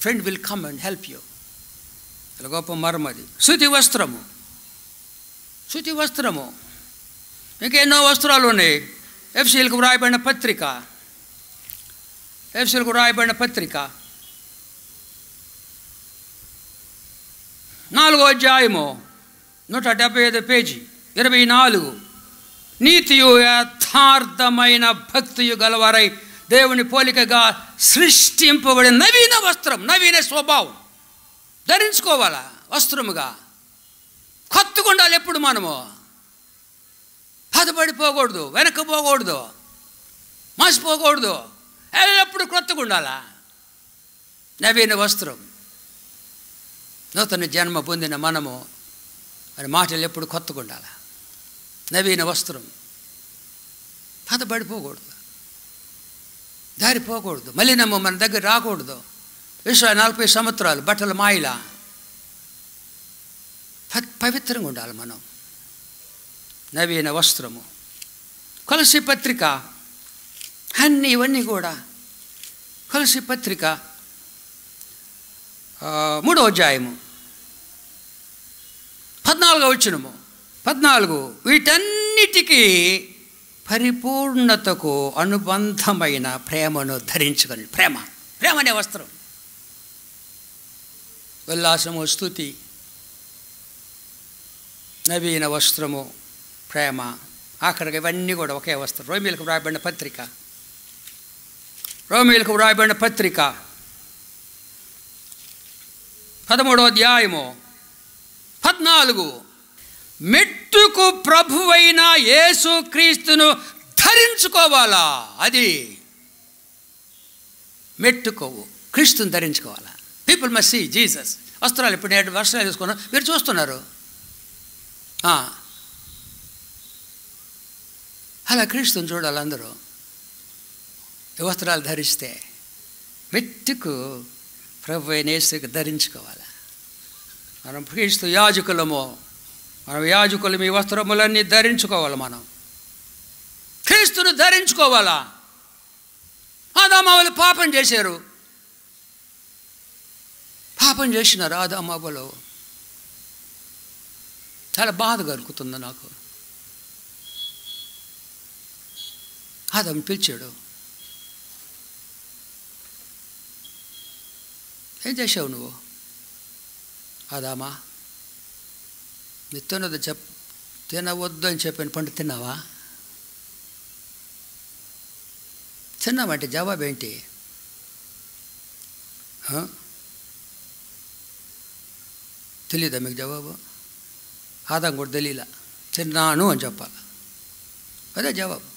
friend will come and help you. గొప్ప మర్మది. శృతి వస్త్రము. శృతి వస్త్రము. ఇంకెన్నో వస్త్రాలు ఉన్నాయి. ఎఫ్సీలకు వ్రాయబడిన పత్రిక, ఎఫ్సీలకు వ్రాయబడిన పత్రిక 4వ అధ్యాయము 175 పేజీ 24. నీతియు యథార్థమైన భక్తియు గలవారై దేవుని పోలికగా సృష్టింపబడిన నవీన వస్త్రం, నవీన స్వభావం ధరించుకోవాలా వస్త్రముగా. కొత్తగా ఉండాలి ఎప్పుడు మనము. బాధపడిపోకూడదు, వెనకపోకూడదు, మసిపోకూడదు, ఎల్లప్పుడు కొత్తగా ఉండాలా. నవీన వస్త్రం. నూతన జన్మ పొందిన మనము మరి మాటలు ఎప్పుడు కొత్తగా ఉండాలి. నవీన వస్త్రం. బాధపడిపోకూడదు, దారిపోకూడదు, మలినము మన దగ్గర రాకూడదు. 40 సంవత్సరాలు బట్టల మాయిలా పవిత్రంగా ఉండాలి మనం. నవీన వస్త్రము. కొలసి పత్రిక అన్నీ ఇవన్నీ కూడా. కొలసి పత్రిక 3వ అధ్యాయము 14వ వచనము. 14 వీటన్నిటికీ పరిపూర్ణతకు అనుబంధమైన ప్రేమను ధరించుకొని. ప్రేమ అనే వస్త్రం. ఉల్లాసము, స్తుతి, నవీన వస్త్రము, ప్రేమ, ఆఖరికి ఇవన్నీ కూడా ఒకే వస్త్రం. రోమీయులకు వ్రాయబడిన పత్రిక 13వ అధ్యాయము 14 మెట్టుకు ప్రభువైన యేసు క్రీస్తును ధరించుకోవాలా. అది మెట్టుకోవు, క్రీస్తుని ధరించుకోవాలా. People must see Jesus. వస్త్రాలు ఇప్పుడు నేటి వస్త్రాలు వేసుకున్నా మీరు చూస్తున్నారు. అలా క్రీస్తుని చూడాలి అందరూ. ఈ వస్త్రాలు ధరిస్తే మెట్టుకు ప్రభు అయిన యేసుకు ధరించుకోవాలి. మనం క్రీస్తు యాజకులము. మనం యాజకులు ఈ వస్త్రములన్నీ ధరించుకోవాలి. మనం క్రీస్తును ధరించుకోవాలా. ఆదామావులు పాపం చేశారు. పాపం చేసినారు ఆదామావులు. చాలా బాధ కలుగుతుంది నాకు. ఆదాము పిలిచాడు, ఏం చేసావు నువ్వు? ఆదామా, నీ తినదు తినవద్దు అని చెప్పిన పండు తిన్నావా? తిన్నామంటే జవాబు ఏంటి? తెలీదా మీకు జవాబు? ఆదాం కూడా తెలియలా. తిన్నాను అని చెప్పాలి. అదే జవాబు.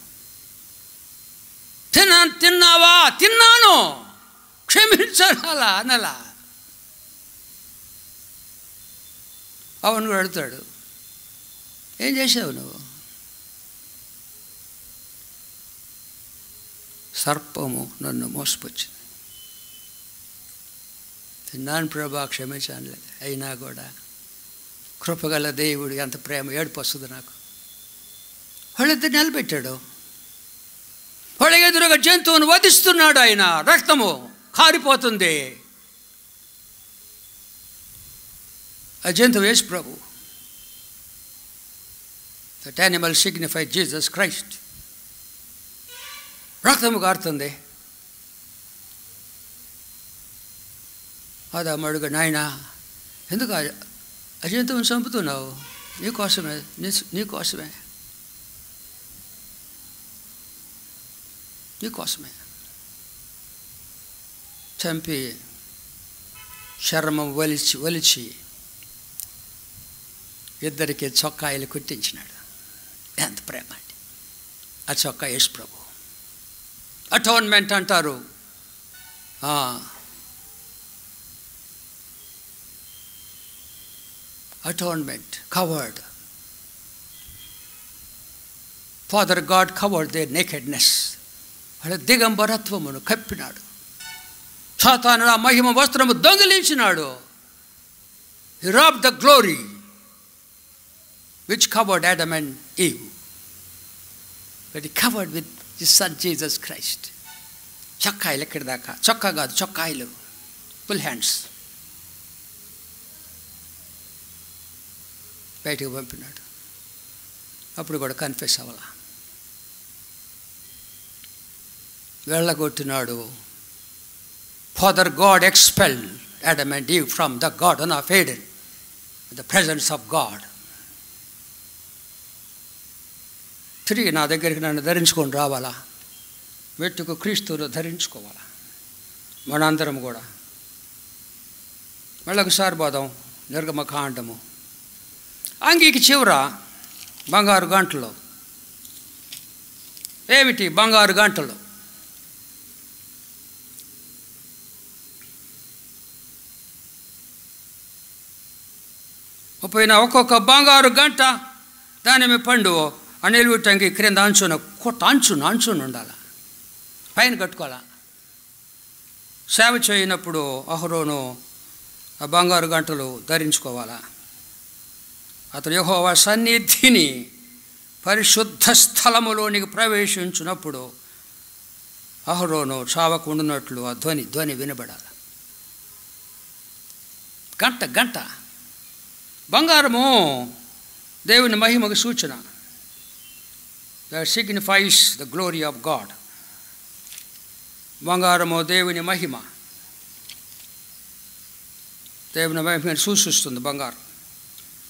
తిన్నావా? తిన్నాను, క్షమించాలా అనలా. అవును కూడా అడుగుతాడు, ఏం చేసావు నువ్వు? సర్పము నన్ను మోసపుచ్చింది. తిన్నాను ప్రభా, క్షమించాను. అయినా కూడా కృపగల దేవుడు ఎంత ప్రేమ, ఏడుపు వస్తుంది నాకు. వాళ్ళిద్దరు నిలబెట్టాడు. వాళ్ళ ఎదురుగా జంతువును వధిస్తున్నాడు ఆయన. రక్తము కారిపోతుంది. ఆ జంతువు యేసు ప్రభు. That animal signified Jesus Christ. రక్తము కారుతుంది. ఆదాము అడుగు, నాయనా ఎందుకు ఆ జంతువుని చంపుతున్నావు? నీకోసమే, నీకోసమే, నీకోసమే. చంపి చర్మం ఒలిచి ఇద్దరికి చొక్కాయలు కుట్టించినాడు. ఎంత ప్రేమ అండి! ఆ చొక్కా యేసు ప్రభు. అటోన్మెంట్ అంటారు. Atonement, covered. Father God covered their nakedness. వాళ్ళ దిగంబరత్వమును కప్పినాడు. సాతాను ఆ మహిమ వస్త్రము దొంగిలించినాడు. He robbed the glory which covered Adam and Eve, but he covered with his son Jesus Christ. చొక్కాయలు ఎక్కడి దాకా, చొక్కా కాదు, చొక్కాయలు, ఫుల్ హ్యాండ్స్ బయటకు పంపినాడు. అప్పుడు కూడా కన్ఫెస్ అవ్వాలా. వెళ్ళగొట్టినాడు. Father God expelled Adam and Eve from the Garden of Eden, in the presence of God. తిరిగి నా దగ్గరికి నన్ను ధరించుకొని రావాలా. వెట్టుకు క్రీస్తును ధరించుకోవాలి మనందరం కూడా. మళ్ళొకసారి పోదాం నిర్గమకాండము. అంగీకి చివర బంగారు గంటలు. ఏమిటి బంగారు గంటలు? పోయిన ఒక్కొక్క బంగారు గంట దానిమి పండు ఆ నిలువుటంగి క్రింద అంచున అంచున ఉండాలి, పైన కట్టుకోవాలా. సేవ చేయనప్పుడు అహరోను ఆ బంగారు గంటలు ధరించుకోవాలా. అతడు యెహోవా సన్నిధిని పరిశుద్ధ స్థలములోనికి ప్రవేశించినప్పుడు అహరోను చావకుండునట్లు ఆ ధ్వని వినబడాలి. గంట బంగారము దేవుని మహిమకు సూచన. That signifies the glory of God. బంగారము దేవుని మహిమ, దేవుని మహిమను సూచిస్తుంది బంగారం.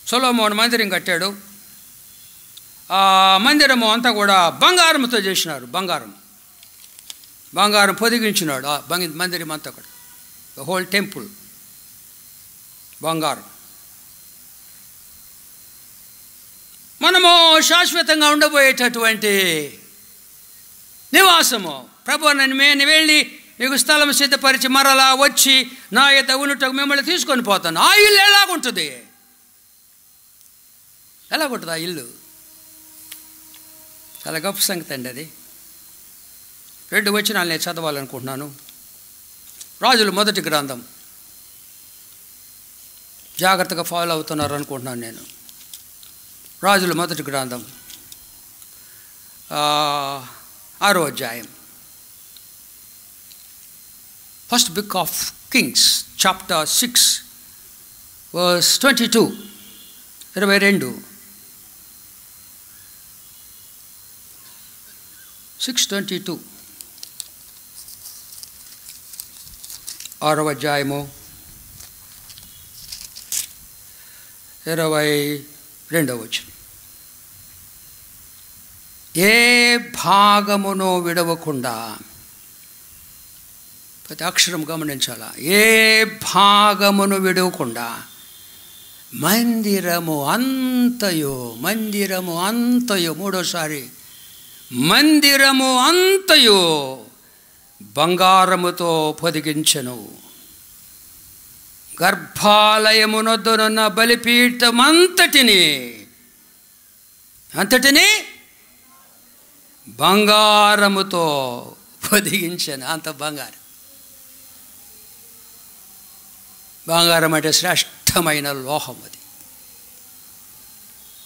సొలొమోను మందిరం కట్టాడు. ఆ మందిరము అంతా కూడా బంగారంతో చేసినారు. బంగారం పొదిగించినాడు ఆ మందిరం అంతా కూడా. ద హోల్ టెంపుల్ బంగారం. మనము శాశ్వతంగా ఉండబోయేటటువంటి నివాసము. ప్రభు నేను వెళ్ళి మీకు స్థలం సిద్ధపరిచి మరలా వచ్చి నా యొద్ద ఉన్నట్టుకు మిమ్మల్ని తీసుకొని పోతాను. ఆ ఇల్లు ఎలాగుంటుంది ఆ ఇల్లు? చాలా గొప్ప సంగతి అండి అది. 2 వచనాలు నేను చదవాలనుకుంటున్నాను. రాజుల మొదటి గ్రంథం. జాగ్రత్తగా ఫాలో అవుతున్నారు అనుకుంటున్నాను నేను. రాజుల మొదటి గ్రంథం 6వ అధ్యాయం. First book of Kings chapter 6 verse 22. 6:22 6వ అధ్యాయము 22వ వచనం. ఏ భాగమును విడవకుండా, ప్రతి అక్షరం గమనించాలా, ఏ భాగమును విడవకుండా మందిరము అంతయు మూడోసారి మందిరము అంతయు బంగారముతో పొదిగించెను. గర్భాలయమునొద్దనున్న బలిపీఠం అంతటిని బంగారముతో పొదిగించాను. అంత బంగారం అంటే శ్రేష్టమైన లోహం అది.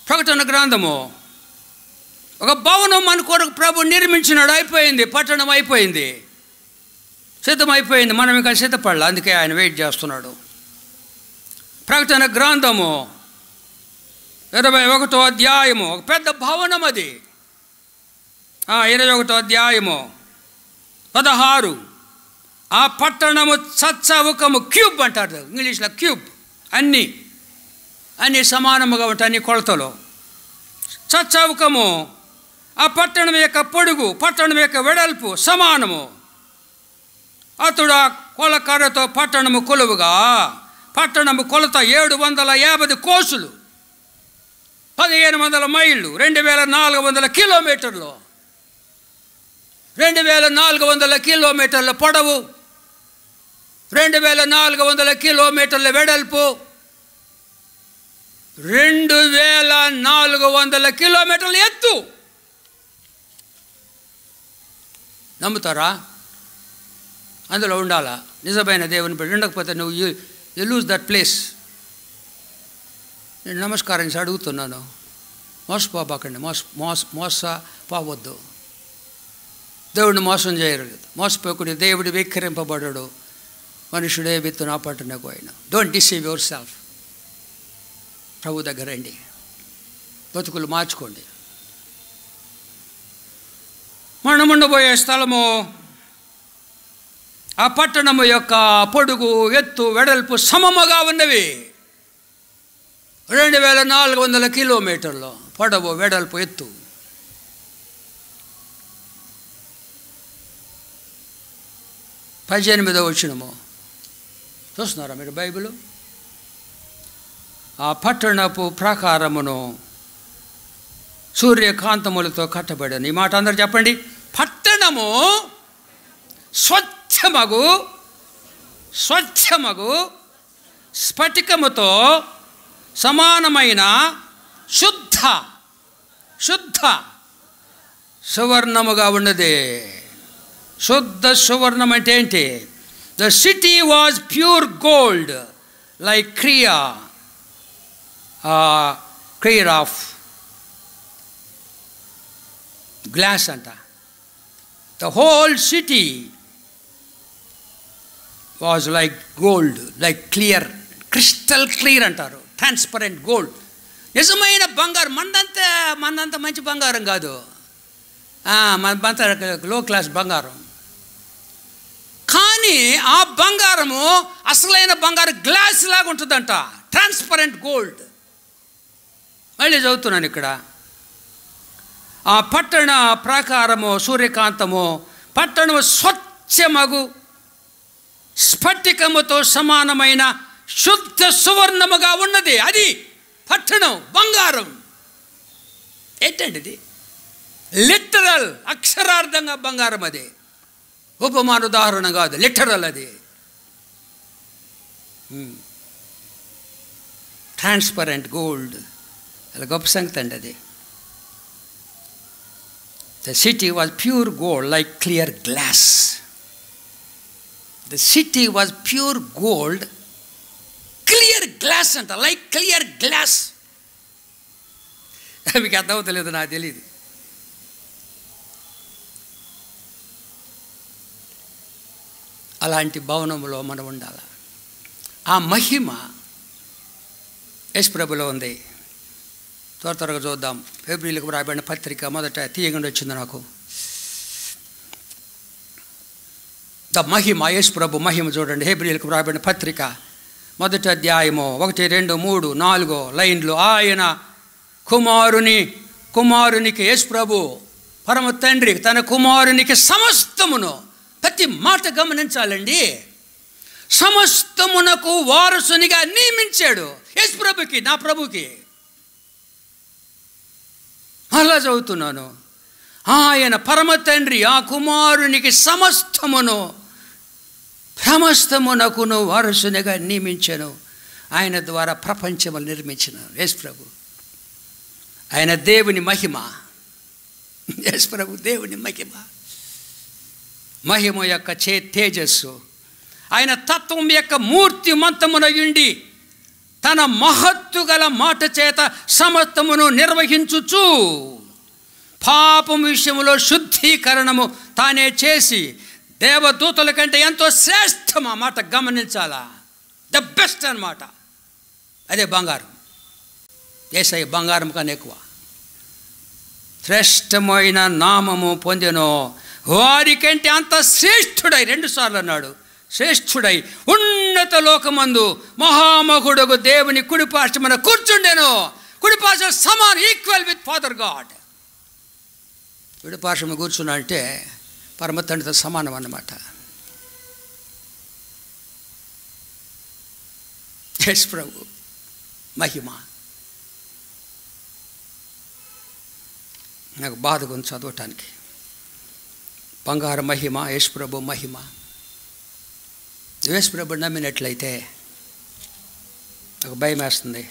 ప్రకటన గ్రంథము. ఒక భవనం మన కొరకు ప్రభు నిర్మించినాడు. అయిపోయింది, పట్టణం అయిపోయింది, సిద్ధమైపోయింది. మనం ఇంకా సిద్ధపడాలి, అందుకే ఆయన వెయిట్ చేస్తున్నాడు. ప్రకటన గ్రంథము 21వ అధ్యాయము. ఒక పెద్ద భవనం అది. 21వ అధ్యాయము 16. ఆ పట్టణము చచ్చవుకము, క్యూబ్ అంటారు ఇంగ్లీష్లో, క్యూబ్. అన్నీ సమానముగా ఉంటాయి, అన్ని కొలతలు. చచ్చవుకము. ఆ పట్టణం యొక్క పొడుగు, పట్టణం యొక్క వెడల్పు సమానము. అతడు ఆ కొలకర్రతో పట్టణము కొలువుగా, పట్టణము కొలత 750 కోసులు, 1500 మైళ్ళు, 2400 కిలోమీటర్లు, 2400 కిలోమీటర్ల పొడవు, 2400 కిలోమీటర్ల వెడల్పు, 2400 కిలోమీటర్ల ఎత్తు. నమ్ముతారా? అందులో ఉండాలా నిజమైన దేవుని బిడ్డ. ఉండకపోతే నువ్వు యు లూజ్ దట్ ప్లేస్. నేను నమస్కారం అడుగుతున్నాను, మోసపోబాకండి, మోసపోవద్దు. దేవుడిని మోసం చేయలేదు. మోసపోకుని దేవుడు వెక్కిరింపబడడు. మనుషుడే విత్తున పట్టునకు ఆయన. Don't deceive yourself. ప్రభు దగ్గర రండి, బతుకులు మార్చుకోండి. మనం ఉండబోయే స్థలము, ఆ పట్టణము యొక్క పొడుగు, ఎత్తు, వెడల్పు సమముగా ఉన్నవి. 2400 కిలోమీటర్లు పొడవు, వెడల్పు, ఎత్తు. 18వ వచనము చూస్తున్నారా మీరు బైబిల్? ఆ పట్టణపు ప్రాకారమును సూర్యకాంతములతో కట్టబడను. ఈ మాట అందరు చెప్పండి. పట్టణము స్వచ్ఛమగు స్ఫటికముతో సమానమైన శుద్ధ సువర్ణముగా ఉన్నది. శుద్ధ సువర్ణం అంటే ఏంటి? The city was pure gold like clear of glass అంట. The whole city was like gold, like clear, crystal clear అంటారు, ట్రాన్స్పరెంట్ గోల్డ్. నిజమైన బంగారం. మనంత మంచి బంగారం కాదు, మనమంతా లో క్లాస్ బంగారం. కానీ ఆ బంగారము అసలైన బంగారం గ్లాస్ లాగా ఉంటుందంట, ట్రాన్స్పరెంట్ గోల్డ్. మళ్ళీ చదువుతున్నాను ఇక్కడ. ఆ పట్టణ ప్రాకారము సూర్యకాంతము, పట్టణము స్వచ్ఛమగు స్ఫటికముతో సమానమైన శుద్ధ సువర్ణముగా ఉన్నది. అది పట్టణం, బంగారం. ఏంటండి ఇది? లిటరల్, అక్షరార్థంగా బంగారం. అది ఉపమాన ఉదాహరణ కాదు, లిటరల్. అది ట్రాన్స్పరెంట్ గోల్డ్. అది గొప్ప సంగతి అండి. అది the city was pure gold like clear glass. The city was pure gold clear glass అంట, లైక్ క్లియర్ గ్లాస్. మీకు అర్థమవుతలేదు, నాకు తెలియదు. అలాంటి భవనంలో మనం ఉండాలి. ఆ మహిమ యేసుప్రభులో ఉంది. త్వరగా చూద్దాం. ఫిబ్రవరికి రాయబడిన పత్రిక మొదట తీయకుండా వచ్చింది నాకు. ద మహిమ, యేసుప్రభు మహిమ చూడండి. ఫిబ్రవరికి రాయబడిన పత్రిక మొదటి అధ్యాయము 1, 2, 3, 4 లైన్లు. ఆయన కుమారునికి యేసుప్రభు పరమ తండ్రి తన కుమారునికి సమస్తమును, ప్రతి మాట గమనించాలండి, సమస్తమునకు వారసునిగా నియమించాడు. యేసుప్రభుకి, నా ప్రభుకి. అలా చదువుతున్నాను. ఆయన పరమ తండ్రి ఆ కుమారునికి సమస్తమునకును వారసునిగా నియమించాను. ఆయన ద్వారా ప్రపంచములు నిర్మించిన యేసుప్రభు. ఆయన దేవుని మహిమ. యేసుప్రభు దేవుని మహిమ యొక్క తేజస్సు. ఆయన తత్వం యొక్క మూర్తిమంతమునయుండి తన మహత్తు గల మాట చేత సమస్తమును నిర్వహించుచు పాపం విషయంలో శుద్ధీకరణము తానే చేసి దేవదూతల కంటే ఎంతో శ్రేష్టం. ఆ మాట గమనించాలా, ద బెస్ట్ అన్నమాట. అదే బంగారం. యేసయ్య బంగారం కన్నా ఎక్కువ. శ్రేష్టమైన నామము పొందెను వారికంటే అంత శ్రేష్ఠుడై, 2 సార్లు అన్నాడు, శ్రేష్ఠుడై ఉన్నత లోకమందు మహామహుడగు దేవుని కుడిపార్శ్వమున కూర్చుండెను. కుడిపార్శ్వ సమాన్, ఈక్వల్ విత్ ఫాదర్ గాడ్. కుడిపార్శ్వము కూర్చున్నా అంటే పరమ తండ్రితో సమానం అన్నమాట. యేసు ప్రభు మహిమ. నాకు బాధగా ఉంది చదవటానికి. బంగారు మహిమ, యేసు ప్రభు మహిమ. యేసు ప్రభు నమ్మినట్లయితే నాకు భయం వేస్తుంది.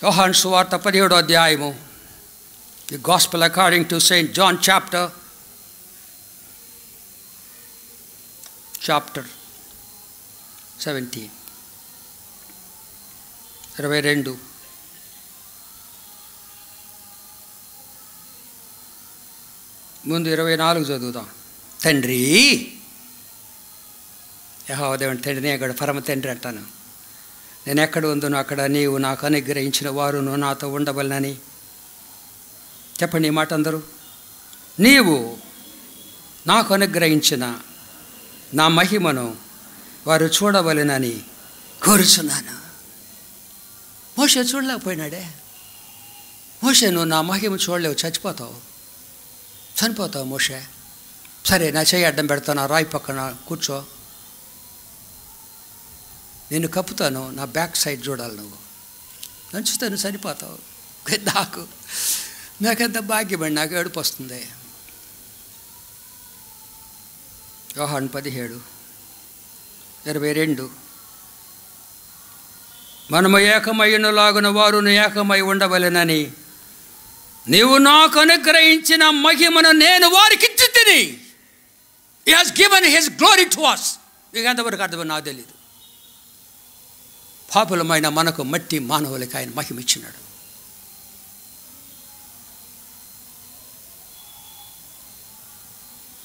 యోహాను సువార్త 17వ అధ్యాయము, the gospel according to saint John chapter 17, 22. ముందు 24 చదువుదాం. తండ్రి, యెహోవా దేవుని తండ్రిని అక్కడ పరమ తండ్రి అంటాను. నేను ఎక్కడ ఉందో అక్కడ నీవు నాకు అనుగ్రహించిన వారును నాతో ఉండవలనని. చెప్పండి ఈ మాట అందరూ. నీవు నాకు అనుగ్రహించిన నా మహిమను వారు చూడవలెనని కోరుచున్నాను. మోషే చూడలేకపోయినాడే. మోషే, నువ్వు నా మహిమ చూడలేవు, చనిపోతావు మోషే. సరే నా చెయ్యి అడ్డం పెడతాను, రాయి పక్కన కూర్చో, నేను కప్పుతాను, నా బ్యాక్ సైడ్ చూడాలి, నువ్వు నంచుతాను, చనిపోతావు. నాకెంత భాగ్యమండి, నాకు ఏడుపు వస్తుంది. యోహాను 17:22 మనము ఏకమయ్యునలాగున వారును ఏకమై ఉండవలెనని నీవు నాకు అనుగ్రహించిన మహిమను నేను వారికి ఇచ్చి తిని. He has given his glory to us. మీకు ఎంతవరకు అర్థమని నాకు తెలీదు. పాపులమైన మనకు మట్టి మానవులకి ఆయన మహిమ ఇచ్చినాడు.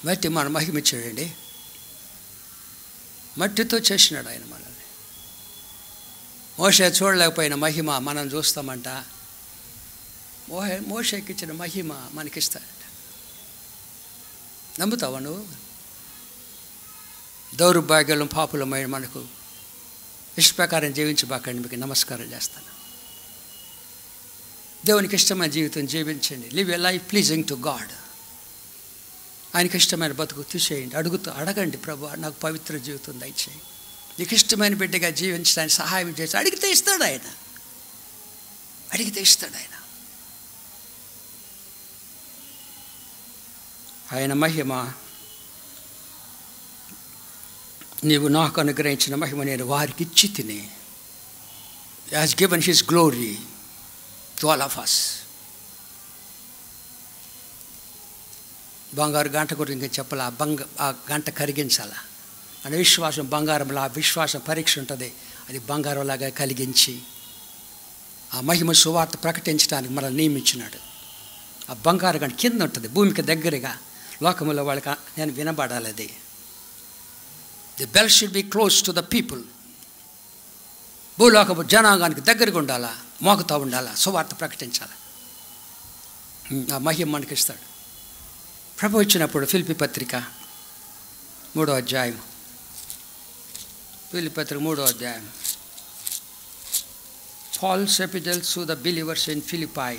మట్టి మన మహిమ ఇచ్చాడండి. మట్టితో చేసినాడు ఆయన మనల్ని. మోషే చూడలేకపోయిన మహిమ మనం చూస్తామంట. మోషేకి ఇచ్చిన మహిమ మనకిస్తాడంట. నమ్ముతావా నువ్వు? దౌర్భాగ్యం పాపులమైన మనకు ఇష్ట ప్రకారం జీవించబాకండి. మీకు నమస్కారం చేస్తాను. దేవునికి ఇష్టమైన జీవితం జీవించండి. Live a life pleasing to God. ఆయనకి ఇష్టమైన బతుకు తీసేయండి. అడగండి, ప్రభు నాకు పవిత్ర జీవితం దయచేయి, నీకు ఇష్టమైన బిడ్డగా జీవించడానికి సహాయం చేసి అడిగితే ఇస్తాడు ఆయన. ఆయన మహిమ, నీవు నాకు అనుగ్రహించిన మహిమ నేను వారికి ఇచ్చి తిని. He has given his glory to all of us. బంగారు గంట గురించి చెప్పాల, ఆ గంట కరిగించాల అనే విశ్వాసం. బంగారంలో ఆ విశ్వాసం పరీక్ష ఉంటుంది. అది బంగారంలాగా కలిగించి ఆ మహిమ సువార్త ప్రకటించడానికి మనల్ని నియమించినాడు. ఆ బంగారు గంట కింద ఉంటుంది, భూమికి దగ్గరగా. లోకంలో వాళ్ళకి నేను వినబడాలి. అది the bell should be close to the people. భూలోకపు జనాంగానికి దగ్గరగా ఉండాలా, మోగుతూ ఉండాలా, సువార్త ప్రకటించాలి. ఆ మహిమ మనకి ఇస్తాడు. ప్రభు ఇచ్చినప్పుడు ఫిలిప్పీ పత్రిక 3వ అధ్యాయం, ఫిలిప్పీ పత్రిక 3వ అధ్యాయం. Paul's epistle to the believers in Philippi,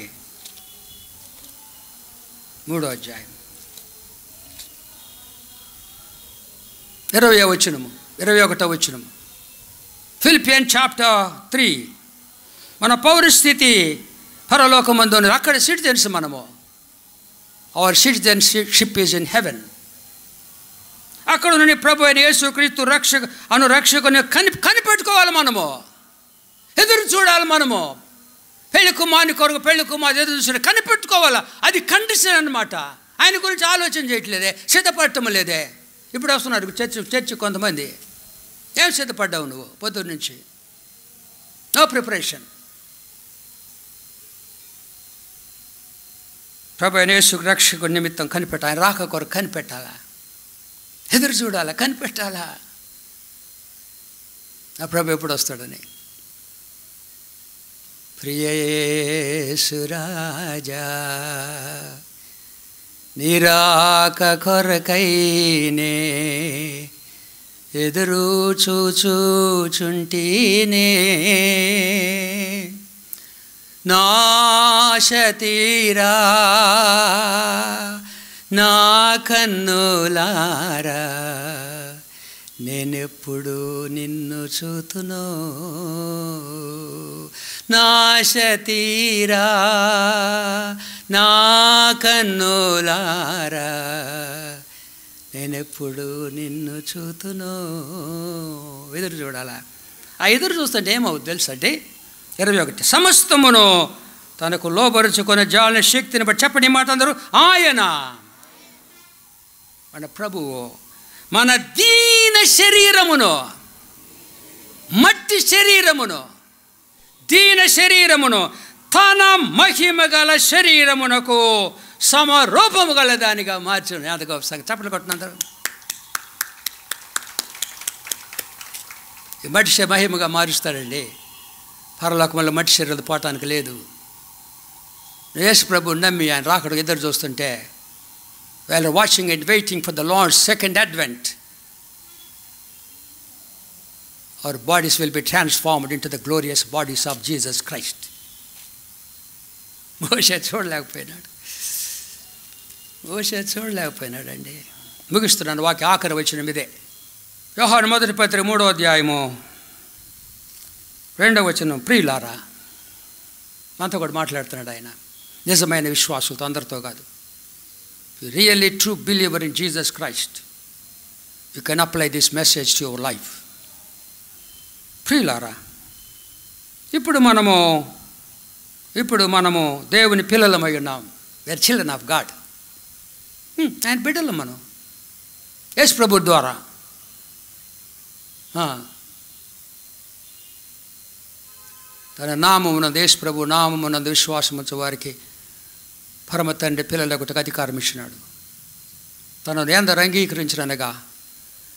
3వ అధ్యాయం 20వ వచనము, 21వ వచనము. ఫిలిపియన్ చాప్టర్ 3. మన పౌరస్థితి పరలోకమందు, అక్కడ సిటిజన్స్ మనము. Hour citizenship is in heaven. అక్కడ నుండి ప్రభు అయిన యేసుక్రీస్తు రక్షకుని కనిపెట్టుకోవాలి మనము, ఎదురు చూడాలి మనము. పెళ్లి కుమారుని కొరకు పెళ్లి కుమారు ఎదురు చూసి కనిపెట్టుకోవాలా. అది కండిషన్ అన్నమాట. ఆయన గురించి ఆలోచన చేయట్లేదే, సిద్ధపడటం లేదే. ఇప్పుడు వస్తున్నారు చర్చి కొంతమంది. ఏం సిద్ధపడ్డావు నువ్వు పొద్దున్న నుంచి? No preparation. ప్రభు అయిన యేసు రక్షకుడి నిమిత్తం కనిపెట్టాలి. ఆయన రాక కొరకు కనిపెట్టాలా, ఎదురు చూడాలా, కనిపెట్టాలా. నా ప్రభు ఎప్పుడు వస్తాడని. ప్రియ యేసు రాజా నిరాక కొరకైనే ఎదురు చూచుచుంటినే, నాశ తీరా నా కన్నులారా నేనెప్పుడు నిన్ను చూతునో. నాశ తీరా నా కన్నులారా నేనెప్పుడు నిన్ను చూతునో. ఎదురు చూడాలా. ఆ ఎదురు చూస్తుంటే ఏమవుతుంది తెలుసు అంటే 21. సమస్తమును తనకు లోబరుచుకున్న జాలిన శక్తిని బట్టి చెప్పని మాట అందరూ ఆయన మన ప్రభువు మన దీన శరీరమును, మట్టి శరీరమును, దీన శరీరమును తన మహిమ గల శరీరమునకు సమరూపము గల దానిగా మార్చును. ఎంత గొప్ప సంగతి. చప్పట్లు కొట్టినందరూ. ఈ మట్టి మహిమగా మారుస్తాడండి. పరలోకంలో మట్టి శరీరం పోవటానికి లేదు. యేసు ప్రభు నమ్మి ఆయన రాకడ ఎదురు చూస్తుంటే, while watching and waiting for the Lord's second advent, our bodies will be transformed into the glorious bodies of Jesus Christ. మోషే చూడలేకపోయినాడండి. ముగిస్తున్నాను. వాక్య ఆఖరి వచనం ఇదే. యోహాను మొదటి పత్రిక 3వ అధ్యాయము 2వ వచనం. ప్రియులారా, మనతో కూడా మాట్లాడుతున్నాడు ఆయన. నిజమైన విశ్వాసులతో, అందరితో కాదు. Really true believer in Jesus Christ, you can apply this message to your life. ప్రియులారా, ఇప్పుడు మనము దేవుని పిల్లలమై ఉన్నాం. Where children of God. ఆయన బిడ్డలు మనం యేసు ప్రభు ద్వారా. తన నామమునందు, యేసు ప్రభు నామమునందు విశ్వాసం ఉంచే వారికి పరమ తండ్రి పిల్లలకు అధికారం ఇచ్చినాడు. తనను ఎందరు అంగీకరించినగా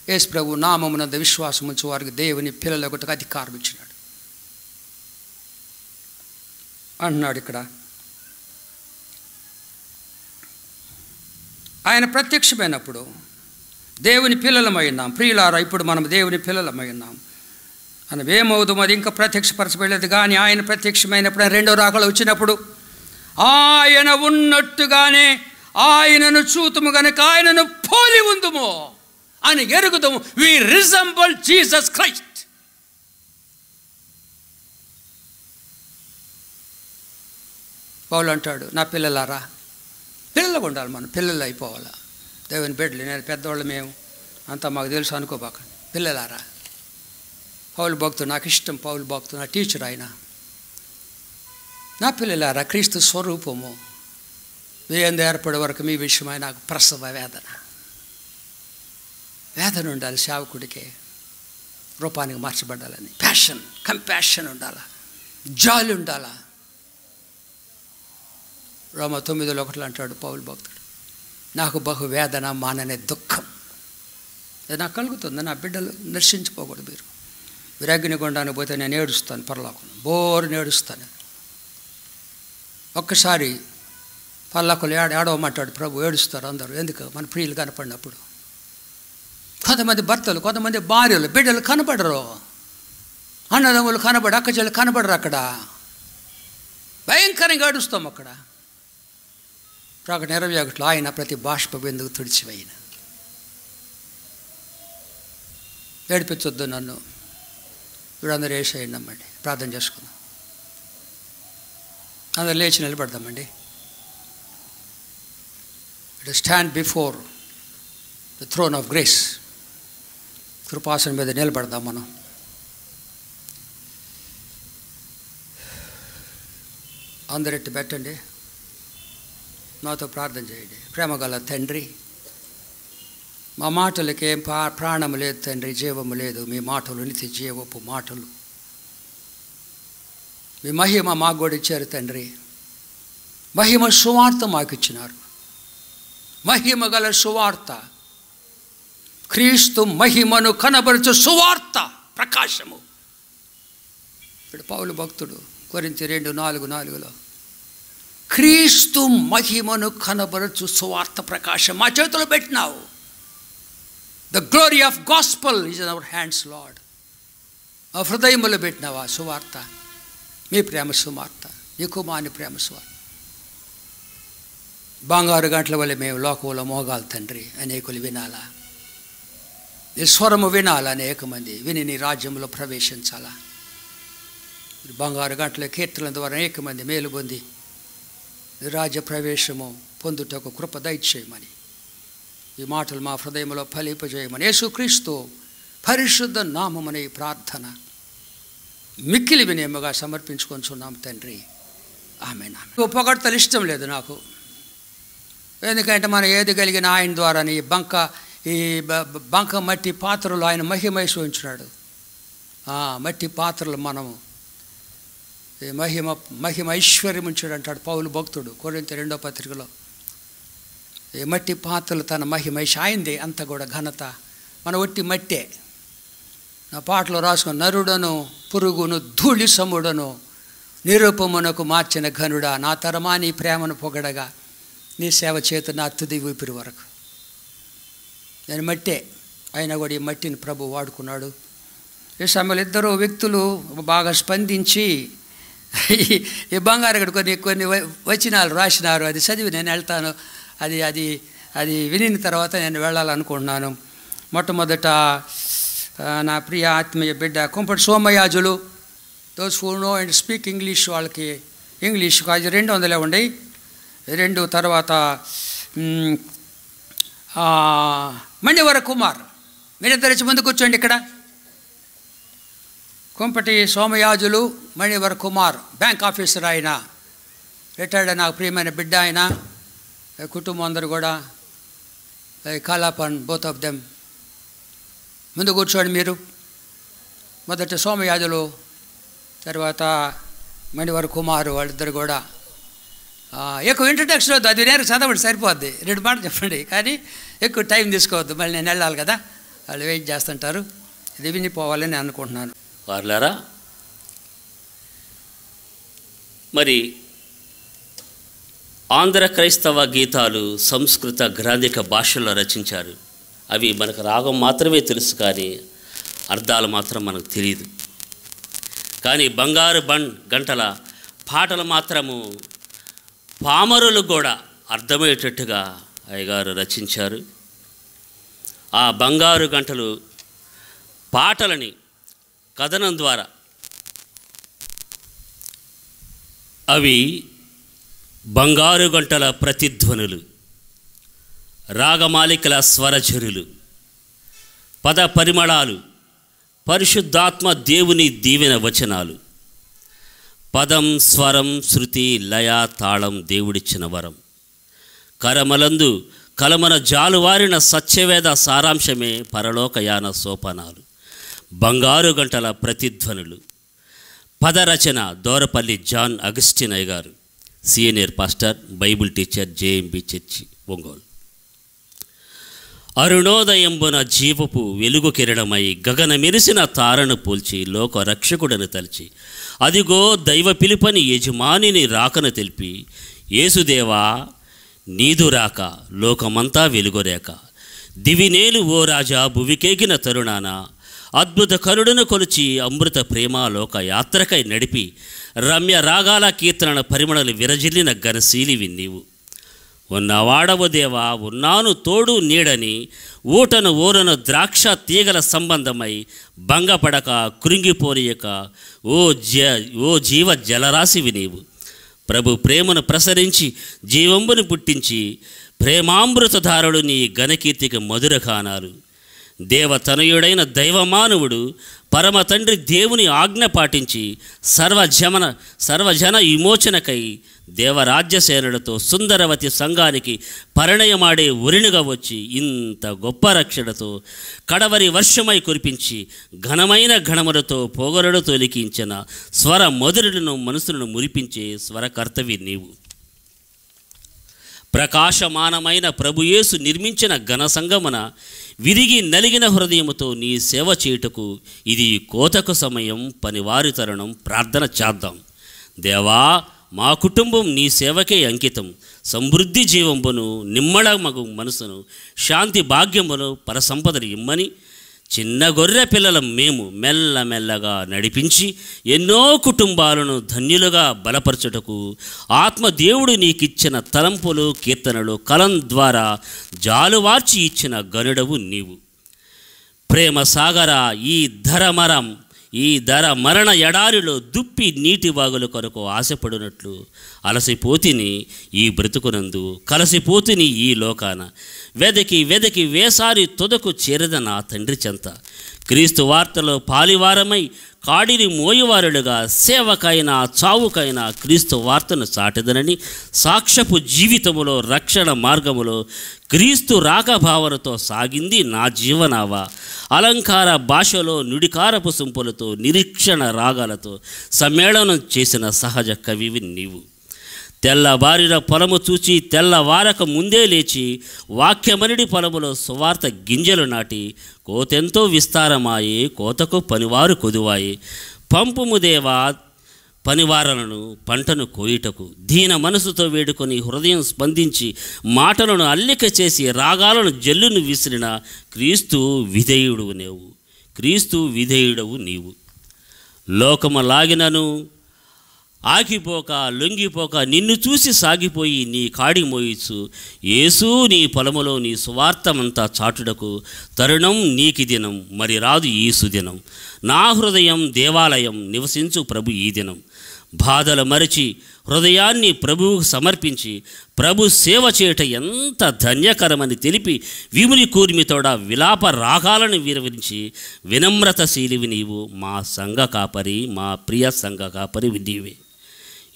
యేసు ప్రభు నామమునందు విశ్వాసం ఉంచే వారికి దేవుని పిల్లలకు అధికారం ఇచ్చినాడు అంటున్నాడు ఇక్కడ. ఆయన ప్రత్యక్షమైనప్పుడు దేవుని పిల్లలమై ఉన్నాం. ప్రియులారా, ఇప్పుడు మనం దేవుని పిల్లలమై ఉన్నాం. మనం ఏమవుతాం అది ఇంకా ప్రత్యక్షపరచబడలేదు. కానీ ఆయన ప్రత్యక్షమైనప్పుడు, రెండో రాకలు వచ్చినప్పుడు ఆయన ఉన్నట్టుగానే ఆయనను చూతుము గనుక ఆయనను పోలి ఉందుము అని ఎరుగుదాము. వి రిజంబుల్ జీసస్ క్రైస్ట్. పౌలు అంటాడు, నా పిల్లలారా, పిల్లలుగా ఉండాలి. మనం పిల్లలు అయిపోవాలా. దేవుని బిడ్డలు, నేను పెద్దవాళ్ళు, మేము అంతా మాకు తెలుసు అనుకోబాకండి. పిల్లలారా, పౌలు భక్తుడు, నాకు ఇష్టం పౌలు భక్తుడు, నా టీచర్ ఆయన. నా పిల్లలారా, క్రీస్తు స్వరూపము వేయందు ఏర్పడే వరకు మీ విషయమై నాకు ప్రసవ వేదన ఉండాలి. సేవకుడికే రూపానికి మార్చబడాలని ప్యాషన్, కంపాషన్ ఉండాలా, జాలి ఉండాలా. రోమ 9:1 అంటాడు పౌలు భక్తుడు, నాకు బహు వేదన మాననే దుఃఖం అది నాకు కలుగుతుంది. నా బిడ్డలు నశించిపోకూడదు. మీరు అగ్నిగుండానికి పోతే నేను ఏడుస్తాను, పరలోకం బోరుని ఏడుస్తాను. ఒక్కసారి పరలోకంలో ఏడవమంటాడు ప్రభు. ఏడుస్తారు అందరూ. ఎందుకు? మన ప్రియులు కనపడినప్పుడు. కొంతమంది భర్తలు, కొంతమంది భార్యలు, బిడ్డలు కనపడరు. అన్నదమ్ములు కనబడి, అక్కచెల్లెలు కనపడరు. అక్కడ భయంకరంగా ఏడుస్తాం. అక్కడ ప్రకటన 21 ఆయన ప్రతి బాష్ప బిందువు తుడిచివేయను. ఏడిపించొద్దు నన్ను. వీళ్ళందరూ వేసేయండి అమ్మండి. ప్రార్థన చేసుకుందాం. అందరూ లేచి నిలబడదామండి. It stand before the throne of grace. కృపాసనం మీద నిలబడదాం మనం. అందరెట్టి పెట్టండి. నాతో ప్రార్థన చేయండి. ప్రేమగల తండ్రి, మా మాటలకేం ప్రాణము లేదు తండ్రి, జీవము లేదు. మీ మాటలు నిత్య జీవపు మాటలు. మీ మహిమ మాకు కూడా ఇచ్చారు తండ్రి. మహిమ సువార్త మాకు ఇచ్చినారు. మహిమ గల సువార్త, క్రీస్తు మహిమను కనబరచు సువార్త, ప్రకాశము. ఇప్పుడు పౌలు భక్తుడు కొరింథీ 2:4 క్రీస్తు మహిమను కనబరచు సువార్త ప్రకాశం మా చేతిలో పెట్టినావు. The glory of gospel is in our hands lord. మా హృదయములో పెట్టినావు ఆ సువార్త. మీ ప్రేమ సువార్త, నీ కుమారుని ప్రేమ సువార్త. బంగారు గంటల వల్ల మేము లోకంలో మోగాలి తండ్రి. అనేకులు వినాలా, నీ స్వరము వినాలా. అనేక మంది విని నీ రాజ్యంలో ప్రవేశించాలా. బంగారు గంటల కీర్తనల ద్వారా అనేక మంది మేలు పొంది రాజ్య ప్రవేశము పొందుటకు కృప దయచేయమని ఈ మాటలు మా హృదయంలో ఫలింపజేయమని యేసుక్రీస్తు పరిశుద్ధ నామమున ఈ ప్రార్థన మిక్కిలి వినయముగా సమర్పించుకొంచున్నాం తండ్రి. ఆమేన్. పొగడ్తలు ఇష్టం లేదు నాకు. ఎందుకంటే మనం ఏది కలిగిన ఆయన ద్వారా ఈ బంక మట్టి పాత్రలు ఆయన మహిమేసి ఉంచినాడు. మట్టి పాత్రలు మనము మహిమ ఐశ్వర్యం ఉంచాడు అంటాడు పౌలు భక్తుడు కొరింథీ 2వ పత్రికలో. ఈ మట్టి పాత్రలు తన మహిమ ఆయనదే అంత కూడా ఘనత. మన ఒట్టి మట్టే. నా పాటలో రాసుకున్న నరుడను పురుగును ధూళి సముడను నిరూపమునకు మార్చిన ఘనుడా, నా తరమా నీ ప్రేమను పొగడగా నీ సేవ చేత నా తుది ఊపిరి వరకు. నేను మట్టే అయినా కూడా ఈ మట్టిని ప్రభు వాడుకున్నాడు. ఈ సమయంలో ఇద్దరు వ్యక్తులు బాగా స్పందించి ఈ బంగారు కొన్ని వచనాలు రాసినారు. అది చదివి నేను వెళ్తాను. అది అది వినిన తర్వాత నేను వెళ్ళాలనుకుంటున్నాను. మొట్టమొదట నా ప్రియ ఆత్మీయ బిడ్డ కుంపటి Somayajulu, those who know and speak English, వాళ్ళకి ఇంగ్లీష్ అది 200 ఇవ్వండి. 2 తర్వాత మణివర కుమార్, మీరిద్దరు వచ్చి ముందు కూర్చోండి. ఇక్కడ కుంపటి సోమయాజులు, మణివర కుమార్ బ్యాంక్ ఆఫీసర్, ఆయన రిటైర్డ్, నాకు ప్రియమైన బిడ్డ ఆయన, కుటుంబం అందరూ కూడా call upon both of them. ముందు కూర్చోండి మీరు. మొదట సోమయాజులు, తర్వాత మణివర కుమారు, వాళ్ళిద్దరు కూడా. ఎక్కువ ఇంట్రడక్షన్ వద్దు, అది నేరు చదవండి సరిపోద్ది. 2 మాటలు చెప్పండి, కానీ ఎక్కువ టైం తీసుకోవద్దు, మళ్ళీ నేను వెళ్ళాలి కదా, వాళ్ళు వెయిట్ చేస్తుంటారు. ఇది వినిపోవాలని అనుకుంటున్నాను. వార్లారా, మరి ఆంధ్ర క్రైస్తవ గీతాలు సంస్కృత గ్రాంధిక భాషల్లో రచించారు. అవి మనకు రాగం మాత్రమే తెలుసు, కానీ అర్థాలు మాత్రం మనకు తెలియదు. కానీ బంగారు గంటల పాటలు మాత్రము పామరులు కూడా అర్థమయ్యేటట్టుగా అయ్యగారు రచించారు. ఆ బంగారు గంటలు పాటలని కథనం ద్వారా అవి బంగారు గంటల ప్రతిధ్వనులు, రాగమాలికల స్వరఝరులు, పద పరిమళాలు, పరిశుద్ధాత్మ దేవుని దీవెన వచనాలు, పదం స్వరం శృతి లయ తాళం దేవుడిచ్చిన వరం, కరమలందు కలమన జాలువారిన సత్యవేద సారాంశమే పరలోకయాన సోపానాలు, బంగారు గంటల ప్రతిధ్వనులు. పదరచన దోరపల్లి జాన్ అగస్టిన్ అయ్య గారు, senior pastor, Bible teacher, JMB church, Ongole. అరుణోదయంబున జీవపు వెలుగు కిరణమై గగన మెరిసిన తారను పోల్చి లోక రక్షకుడను తలిచి అదిగో దైవ పిలుపని యజమానిని రాకను తెలిపి యేసుదేవా నీదు రాక లోకమంతా వెలుగొరేక దివినేలు ఓ రాజా భువికేగిన తరుణాన అద్భుత కరుడును కొలిచి అమృత ప్రేమాలోక యాత్రకై నడిపి రమ్య రాగాల కీర్తన పరిమళలు విరజిల్లిన ఘనశీలివి నీవు. ఉన్నవాడవు దేవా ఉన్నాను తోడు నీడని ఊటను ఊరను ద్రాక్ష తీగల సంబంధమై భంగపడక కృంగిపోరియక ఓ జీవ జలరాశివి నీవు. ప్రభు ప్రేమను ప్రసరించి జీవంబును పుట్టించి ప్రేమామృతధారుడు నీ ఘనకీర్తికి మధురగానాలు. దేవతనయుడైన దైవమానవుడు పరమ తండ్రి దేవుని ఆజ్ఞ పాటించి సర్వజన విమోచనకై దేవరాజ్యసేనులతో సుందరవతి సంఘానికి పరిణయమాడే ఉరినిగా వచ్చి ఇంత గొప్ప రక్షణతో కడవరి వర్షమై కురిపించి ఘనమైన ఘనములతో పొగరులతో లిఖించిన స్వర మధురులను మనసులను మురిపించే స్వరకర్తవి నీవు. ప్రకాశమానమైన ప్రభుయేసు నిర్మించిన ఘన సంగమున విరిగి నలిగిన హృదయముతో నీ సేవ చేయుటకు ఇది కోతకు సమయం, పనివారి తరుణం. ప్రార్థన చేద్దాం. దేవా, మా కుటుంబం నీ సేవకే అంకితం. సమృద్ధి జీవంబును, నిమ్మళమగు మనసును, శాంతి భాగ్యమును, పరసంపదలు ఇమ్మని చిన్న గొర్రె పిల్లల మేము మెల్లమెల్లగా నడిపించి ఎన్నో కుటుంబాలను ధన్యులుగా బలపరచుటకు ఆత్మదేవుడు నీకిచ్చిన తలంపులు, కీర్తనలు కలం ద్వారా జాలువార్చి ఇచ్చిన గనుడవు నీవు. ప్రేమ సాగర ఈ ధర మరణ ఎడారిలో దుప్పి నీటి వాగుల కొరకు ఆశపడినట్లు అలసిపోతిని ఈ బ్రతుకునందు, కలసిపోతిని ఈ లోకాన. వెదకి వేసారి తొదకు చేరద నా తండ్రి చెంత. క్రీస్తు వార్తలో పాలివారమై కాడిని మోయువారులుగా సేవకైనా చావుకైనా క్రీస్తు వార్తను చాటదనని సాక్ష్యపు జీవితములో రక్షణ మార్గములో క్రీస్తు రాకభావనతో సాగింది నా జీవనావ. అలంకార భాషలో నుడికారపు సుంపులతో నిరీక్షణ రాగాలతో సమ్మేళనం చేసిన సహజ కవివి నీవు. తెల్లవారిన పొలము చూచి తెల్లవారక ముందే లేచి వాక్యమనిడి పొలములో సువార్త గింజలు నాటి కోతెంతో విస్తారమాయే కోతకు పనివారు కొదువాయే. పంపుముదేవా పనివారలను పంటను కోయుటకు దీన మనసుతో వేడుకొని హృదయం స్పందించి మాటలను అల్లిక చేసి రాగాలను జల్లును విసిరిన క్రీస్తు విధేయుడవు నీవు. లోకము లాగినను ఆగిపోక లొంగిపోక నిన్ను చూసి సాగిపోయి నీ కాడి మోయిచు యేసు నీ పొలములో నీ సువార్తమంతా చాటుడకు తరుణం నీకి దినం మరి రాదు ఈ సుదినం. నా హృదయం దేవాలయం నివసించు ప్రభు ఈ దినం. బాధలు మరచి హృదయాన్ని ప్రభువుకు సమర్పించి ప్రభు సేవ చేయట ఎంత ధన్యకరమని తెలిపి విముని కూర్మితోడ విలాప రాగాలను విరవించి వినమ్రతశీలివి నీవు మా సంఘ కాపరి, మా ప్రియ సంఘ కాపరి నీవే.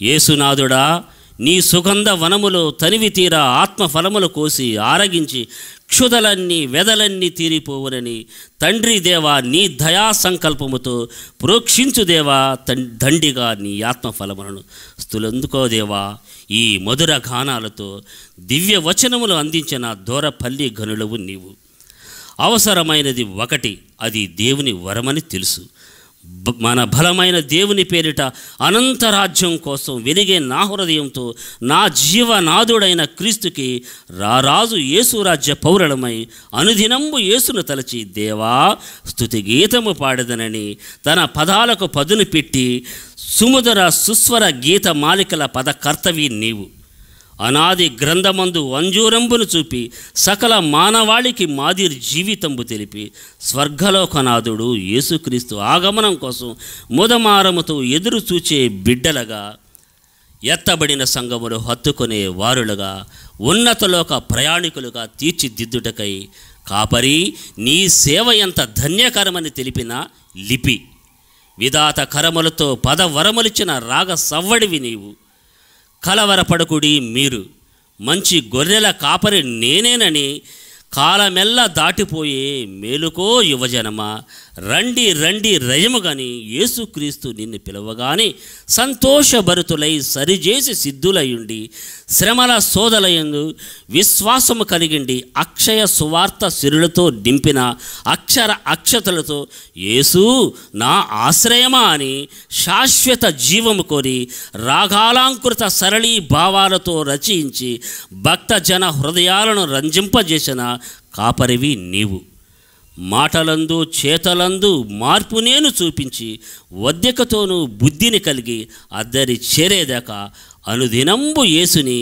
యేసునాథుడా, నీ సుగంధ వనములో తనివి తీరా ఆత్మఫలములు కోసి ఆరగించి క్షుధలన్నీ వెదలన్నీ తీరిపోవునని తండ్రి దేవా నీ దయా సంకల్పముతో ప్రోక్షించు దేవా దండిగా నీ ఆత్మఫలములను స్తులందుకో దేవా. ఈ మధుర గానాలతో దివ్య వచనములు అందించిన దూరపల్లి గనులవు నీవు. అవసరమైనది ఒకటి, అది దేవుని వరమని తెలుసు. మన బలమైన దేవుని పేరిట అనంతరాజ్యం కోసం వెలిగే నా హృదయంతో నా జీవనాథుడైన క్రీస్తుకి రారాజు యేసు రాజ్య పౌరులమై అనుదినంబు యేసును తలచి దేవా స్తుతి గీతము పాడదనని తన పదాలకు పదును పెట్టి సుమధుర సుస్వర గీత మాలికల పదకర్తవి నీవు. అనాది గ్రంథమందు అంజూరంబును చూపి సకల మానవాళికి మాదిరి జీవితంబు తెలిపి స్వర్గలోకనాథుడు యేసుక్రీస్తు ఆగమనం కోసం ముదమారముతో ఎదురు చూచే బిడ్డలగా ఎత్తబడిన సంఘములు హత్తుకునే వారులుగా ఉన్నతలోక ప్రయాణికులుగా తీర్చిదిద్దుటకై కాపరి నీ సేవ ఎంత ధన్యకరమని తెలిపిన లిపి విధాత కరములతో పదవరములిచ్చిన రాగ సవ్వడివి నీవు. కలవరపడకుడి మీరు, మంచి గొర్రెల కాపరి నేనేనని కాలమెల్లా దాటిపోయే మేలుకో యువజనమా, రండి రండి రయముగాని యేసుక్రీస్తు నిన్ను పిలవగానే సంతోషభరితులై సరిచేసి సిద్ధులయుండి శ్రమల సోదలయందు విశ్వాసము కలిగిండి అక్షయ సువార్త సిరులతో నింపిన అక్షతలతో యేసు నా ఆశ్రయమా అని శాశ్వత జీవము కోరి రాగాలాంకృత సరళీ భావాలతో రచించి భక్తజన హృదయాలను రంజింపజేసిన కాపరివి నీవు. మాటలందు చేతలందు మార్పు నేను చూపించి వద్యకతోనూ బుద్ధిని కలిగి అద్దరి చేరేదాకా అనుదినంబు యేసుని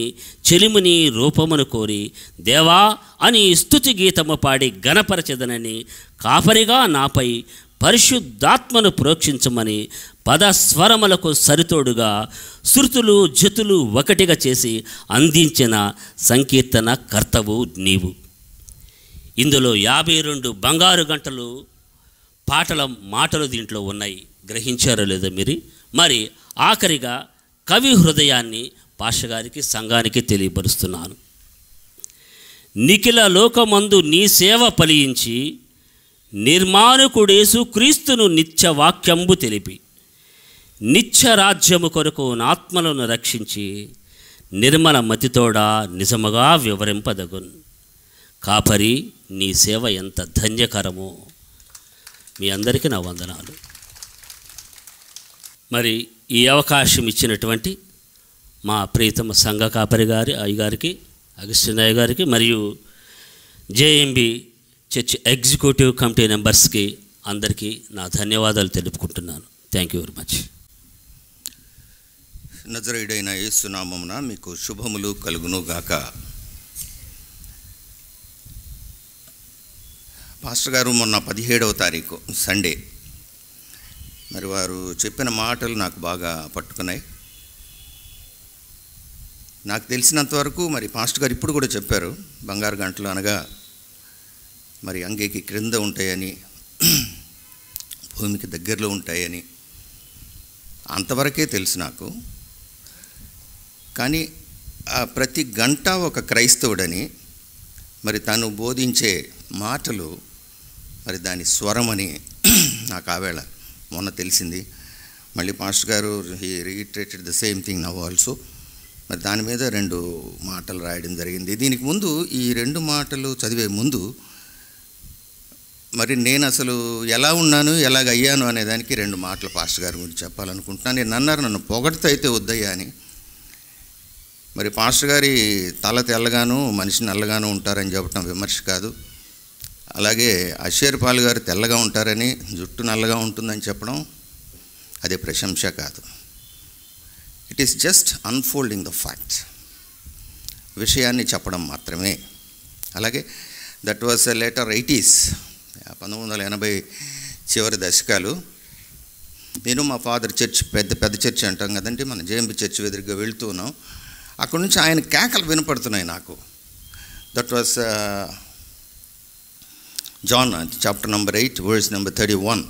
చెలిముని రూపమును కోరి దేవా అని స్తుతి గీతము పాడి గణపరచెదనని కాపరిగా నాపై పరిశుద్ధాత్మను ప్రోక్షించమని పదస్వరములకు సరితోడుగా శృతులు జతులు ఒకటిగా చేసి అందించిన సంకీర్తన కర్తవు నీవు. ఇందులో 52 బంగారు గంటలు పాటల మాటలు దీంట్లో ఉన్నాయి. గ్రహించారో లేదో మీరు. మరి ఆఖరిగా కవి హృదయాన్ని పాషగారికి సంఘానికి తెలియపరుస్తున్నాను. నిఖిల లోకమందు నీ సేవ ఫలించి నిర్మాణకుడేసు క్రీస్తును నిత్య వాక్యంబు తెలిపి నిత్య రాజ్యము కొరకు ఆత్మలను రక్షించి నిర్మల మతితోడా నిజముగా వివరింపదగున్. కాపరి నీ సేవ ఎంత ధన్యకరమో. మీ అందరికీ నా వందనాలు. మరి ఈ అవకాశం ఇచ్చినటువంటి మా ప్రియతమ సంఘ కాపరి గారి అయ్యగారికి, అగస్టినయ్య గారికి, మరియు జేఎంబి చర్చ్ ఎగ్జిక్యూటివ్ కమిటీ మెంబర్స్కి అందరికీ నా ధన్యవాదాలు తెలుపుకుంటున్నాను. Thank you very much. నజరేయుడైన యేసు నామమున మీకు శుభములు కలుగునుగాక. పాస్టర్ గారు మొన్న 17వ తారీఖు సండే మరి వారు చెప్పిన మాటలు నాకు బాగా పట్టుకున్నాయి. నాకు తెలిసినంతవరకు మరి పాస్టర్ గారు ఇప్పుడు కూడా చెప్పారు, బంగారు గంటలు అనగా మరి అంగేకి క్రింద ఉంటాయని, భూమికి దగ్గరలో ఉంటాయని అంతవరకే తెలుసు నాకు. కానీ ప్రతి గంట ఒక క్రైస్తవుడని మరి తను బోధించే మాటలు మరి దాని స్వరమని నాకు ఆవేళ మొన్న తెలిసింది. మళ్ళీ పాస్టర్ గారు he రీట్రేటెడ్ the same thing now also. మరి దాని మీద 2 మాటలు రాయడం జరిగింది. దీనికి ముందు ఈ 2 మాటలు చదివే ముందు మరి నేను అసలు ఎలా ఉన్నాను, ఎలాగ అయ్యాను అనే దానికి 2 మాటలు పాస్టర్ గారి గురించి చెప్పాలనుకుంటున్నాను. నేను అన్నారు నన్ను పొగడితే అయితే వద్దయ్యా అని. మరి పాస్టర్ గారి తల తెల్లగాను మనిషి నల్లగాను ఉంటారని చెప్పడం విమర్శ కాదు. అలాగే అషేర్పాల్ గారు తెల్లగా ఉంటారని జుట్టు నల్లగా ఉంటుందని చెప్పడం అదే ప్రశంస కాదు. It is just unfolding the fact, విషయాన్ని చెప్పడం మాత్రమే. అలాగే దట్ వాజ్ లేటర్ 80s, 1980 చివరి దశకాలు. నేను మా ఫాదర్ చర్చ్, పెద్ద చర్చ్ అంటాం కదండి, మన జేఎంబి చర్చ్ ఎదురుగా వెళ్తూ ఉన్నాం. అక్కడి నుంచి ఆయన కేకలు వినపడుతున్నాయి నాకు. That was John chapter number 8 verse number 31,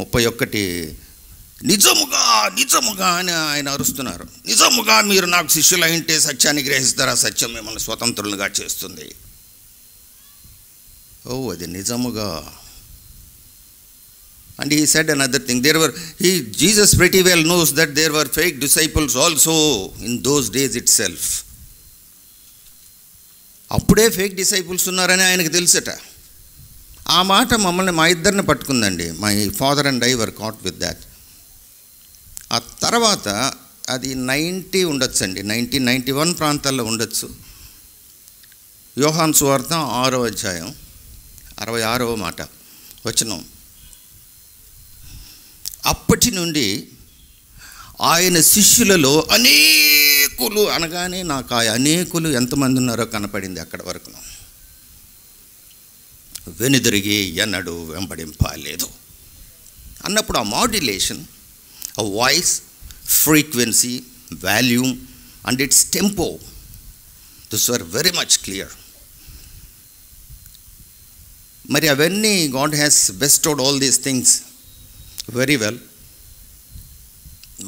31, నిజముగా నిజముగా అని ఆయన అరుస్తున్నారు. నిజముగా మీరు నాకు శిష్యులు అయింటే సత్యాన్ని గ్రహిస్తారా, సత్యం మిమ్మల్ని స్వతంత్రులుగా చేస్తుంది. ఓ అది నిజముగా. And he said another thing. Jesus pretty well knows that there were fake disciples also in those days itself. అప్పుడే ఫేక్ డిసైపుల్స్ ఉన్నారని ఆయనకు తెలుసట. ఆ మాట మమ్మల్ని, మా ఇద్దరిని పట్టుకుందండి. My father and I were caught with that. ఆ తర్వాత అది 90 ఉండొచ్చు అండి, 1991 ప్రాంతాల్లో ఉండొచ్చు. యోహాను సువార్త 6వ అధ్యాయం 66వ మాట వచనం. అప్పటి నుండి ఆయన శిష్యులలో అనేకులు అనగానే నాకు ఆ అనేకులు ఎంతమంది ఉన్నారో కనపడింది అక్కడ వరకు. వెనుదిరిగి ఎన్నడూ వెంబడింపలేదు అన్నప్పుడు ఆ modulation, a voice, frequency, volume and its tempo, these were very much clear. మరి అవన్నీ God has bestowed all these things very well.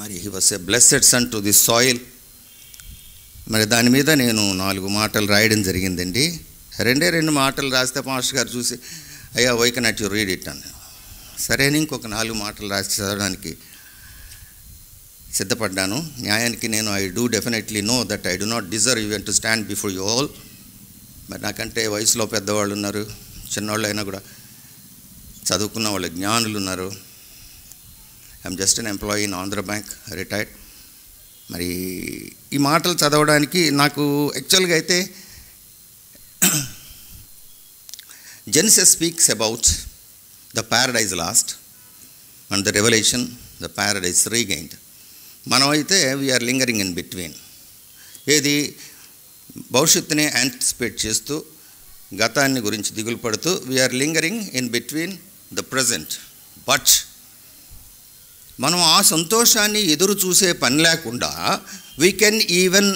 మరి he was a blessed son to this soil. మరి దాని మీద నేను 4 మాటలు రాయడం జరిగిందండి. 2 మాటలు రాస్తే పాస్టర్ గారు చూసి, అయ్యా why cannot you read it అని. సరే అని ఇంకొక 4 మాటలు రాసి చదవడానికి సిద్ధపడ్డాను. న్యాయానికి నేను I do definitely know that I do not deserve even to stand before you all. మరి నాకంటే వయసులో పెద్దవాళ్ళు ఉన్నారు, చిన్నవాళ్ళు అయినా కూడా చదువుకున్న వాళ్ళు జ్ఞానులు ఉన్నారు. I'm just an employee in Andhra Bank, retired. మరి ఈ మాటలు చదవడానికి నాకు యాక్చువల్గా అయితే Genesis speaks about the paradise lost and the revolution the paradise regained. మనమైతే వీఆర్ లింగరింగ్ ఇన్ బిట్వీన్. ఏది భవిష్యత్తుని యాంటిసిపేట్ చేస్తూ గతాన్ని గురించి దిగులు పడుతూ we are lingering in between the present. But మనం ఆ సంతోషాన్ని ఎదురు చూసే పని లేకుండా we can even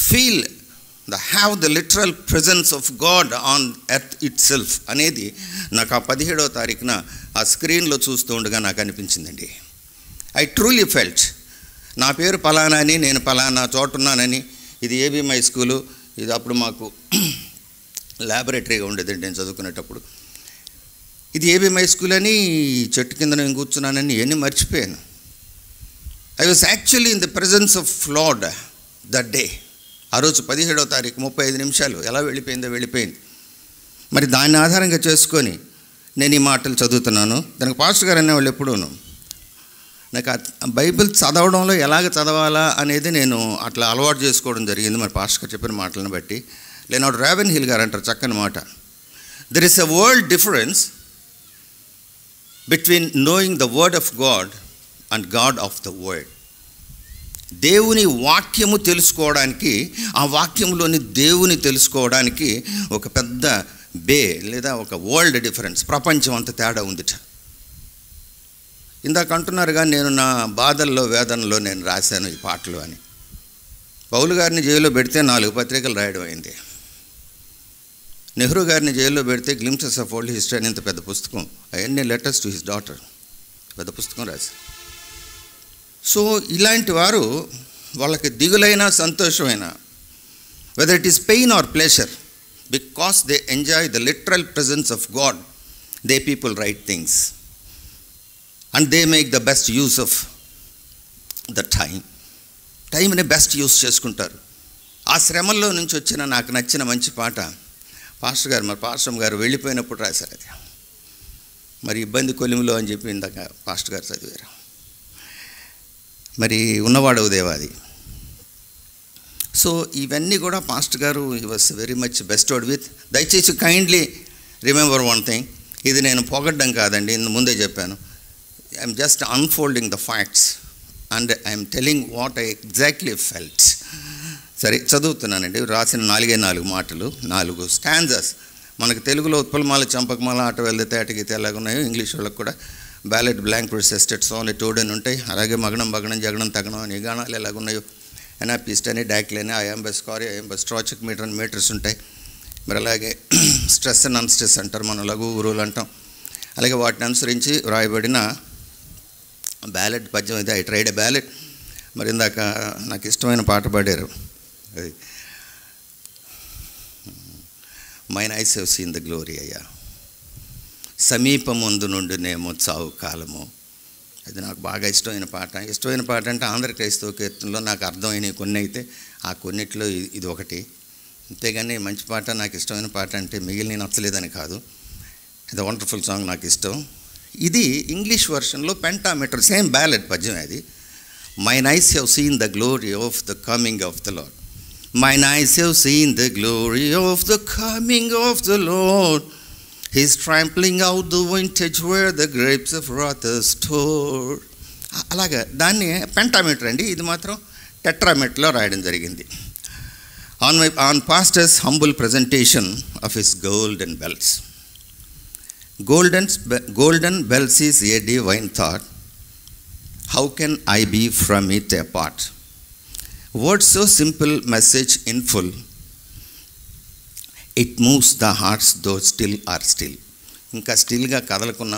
feel have the literal presence of God on earth it self అనేది నాకు ఆ 17వ తారీఖున ఆ స్క్రీన్లో చూస్తూ ఉండగా నాకు అనిపించిందండి. ఐ ట్రూలీ ఫెల్ట్ నా పేరు పలానా అని, నేను పలానా చోటున్నానని. ఇది ఏబిఎం హై స్కూలు, ఇది అప్పుడు మాకు ల్యాబొరేటరీగా ఉండేదండి నేను చదువుకునేటప్పుడు. ఇది ఏబిఎం హై స్కూల్ అని, చెట్టు కింద నేను కూర్చున్నానని ఇవన్నీ మర్చిపోయాను. I was actually in the presence of lord that day. ఆ రోజు 17వ తారీఖు 35 నిమిషాలు ఎలా వెళ్ళిపోయింది. మరి దాన్ని ఆధారంగా చేసుకొని నేను ఈ మాటలు చదువుతున్నాను. దానికి పాస్టర్ గారు అనేవాళ్ళు ఎప్పుడూను నాకు బైబిల్ చదవడంలో ఎలాగ చదవాలా అనేది నేను అట్లా అలవాటు చేసుకోవడం జరిగింది. మరి పాస్టర్ గారు చెప్పిన మాటలను బట్టి. లేనాడు రావెన్ హిల్ గారు అంటారు చక్కని మాట, there is a world difference between knowing the word of God and God of the word. దేవుని వాక్యము తెలుసుకోవడానికి, ఆ వాక్యంలోని దేవుని తెలుసుకోవడానికి ఒక పెద్ద లేదా ఒక వరల్డ్ డిఫరెన్స్, ప్రపంచం అంత తేడా ఉందిట. ఇందాక అంటున్నారుగా నేను నా బాధల్లో వేదనలో నేను రాశాను ఈ పాటలు అని. పౌలు గారిని జైల్లో పెడితే 4 పత్రికలు రాయడం అయింది. నెహ్రూ గారిని జైల్లో పెడితే గ్లింప్సెస్ ఆఫ్ వరల్డ్ హిస్టరీ అని ఇంత పెద్ద పుస్తకం, అవన్నీ లెటర్స్ టు హిస్ డాటర్, పెద్ద పుస్తకం రాశారు. సో ఇలాంటి వారు వాళ్ళకి దిగులైన సంతోషమైన, whether it is pain or pleasure, because they enjoy the literal presence of God, they people right things and they make the best use of the టైంని best use చేసుకుంటారు. ఆ శ్రమల్లో నుంచి వచ్చిన నాకు నచ్చిన మంచి పాట పాస్టర్ గారు, మరి పాస్టర్ గారు వెళ్ళిపోయినప్పుడు రాశారు. అది మరి ఇబ్బంది కొలిమిలో అని చెప్పి ఇందాక పాస్టర్ గారు చదివారు. మరి ఉన్నవాడవు దేవాది. సో ఇవన్నీ కూడా పాస్టర్ గారు he was very much bestowed with. దయచేసి కైండ్లీ రిమెంబర్ వన్ థింగ్, ఇది నేను పొగడ్డం కాదండి, ముందే చెప్పాను. I'm just unfolding the facts and I'm telling what I exactly felt. సరే, చదువుతున్నానండి. రాసిన 4 మాటలు, 4 స్టాంజర్స్. మనకు తెలుగులో ఉత్పలమాల, చంపకమాల, ఆట వెళ్తే తేటగీత ఎలాగున్నాయో ఇంగ్లీష్ వాళ్ళకి కూడా ballad, blank verse, sestet, sonnet, ode అని ఉంటాయి. అలాగే మగనం, బగనం, జగనం, తగనం అని గానాలు ఎలాగున్నాయో ఎనాపిస్ట్ అని, డాక్లీ అని, ఐఎంబస్, కారీ, ఐఎంబస్, స్ట్రాచిక్ మీటర్ అని మీటర్స్ ఉంటాయి. మరి అలాగే స్ట్రెస్ అండ్ అన్స్ట్రెస్ అంటారు, మనం లఘు గురువులు అంటాం. అలాగే వాటిని అనుసరించి వ్రాయబడిన బ్యాలెట్ పద్యం ఇది. I tried a ballad. మరి ఇందాక నాకు ఇష్టమైన పాట పాడారు, అది mine eyes have seen the glory అయ్యా, సమీపముందు నుండి నేమో చావు కాలము. అది నాకు బాగా ఇష్టమైన పాట. ఇష్టమైన పాట అంటే ఆంధ్ర క్రైస్తవ కీర్తనలో నాకు అర్థమైనవి కొన్ని అయితే ఆ కొన్నిట్లో ఇది ఒకటి. అంతేగాని మంచి పాట, నాకు ఇష్టమైన పాట అంటే మిగిలిన నచ్చలేదని కాదు. ఇది వండర్ఫుల్ సాంగ్, నాకు ఇష్టం. ఇది ఇంగ్లీష్ వర్షన్లో పెంటామీటర్, సేమ్ బ్యాలెట్ పద్యం అది. Mine eyes have seen the glory of the coming of the Lord. Mine eyes have seen the glory of the coming of the Lord. He's trampling out the vintage where the grapes of wrath are stored. అలాగా దాన్ని pentameter అండి. ఇది మాత్రం టెట్రామీటర్లో రాయడం జరిగింది. On pastor's humble presentation of his golden bells. Golden bells is a divine thought. How can I be from it apart? Words so simple, message in full. It moves the hearts though still are still. ఇంకా స్టిల్గా కదలకున్న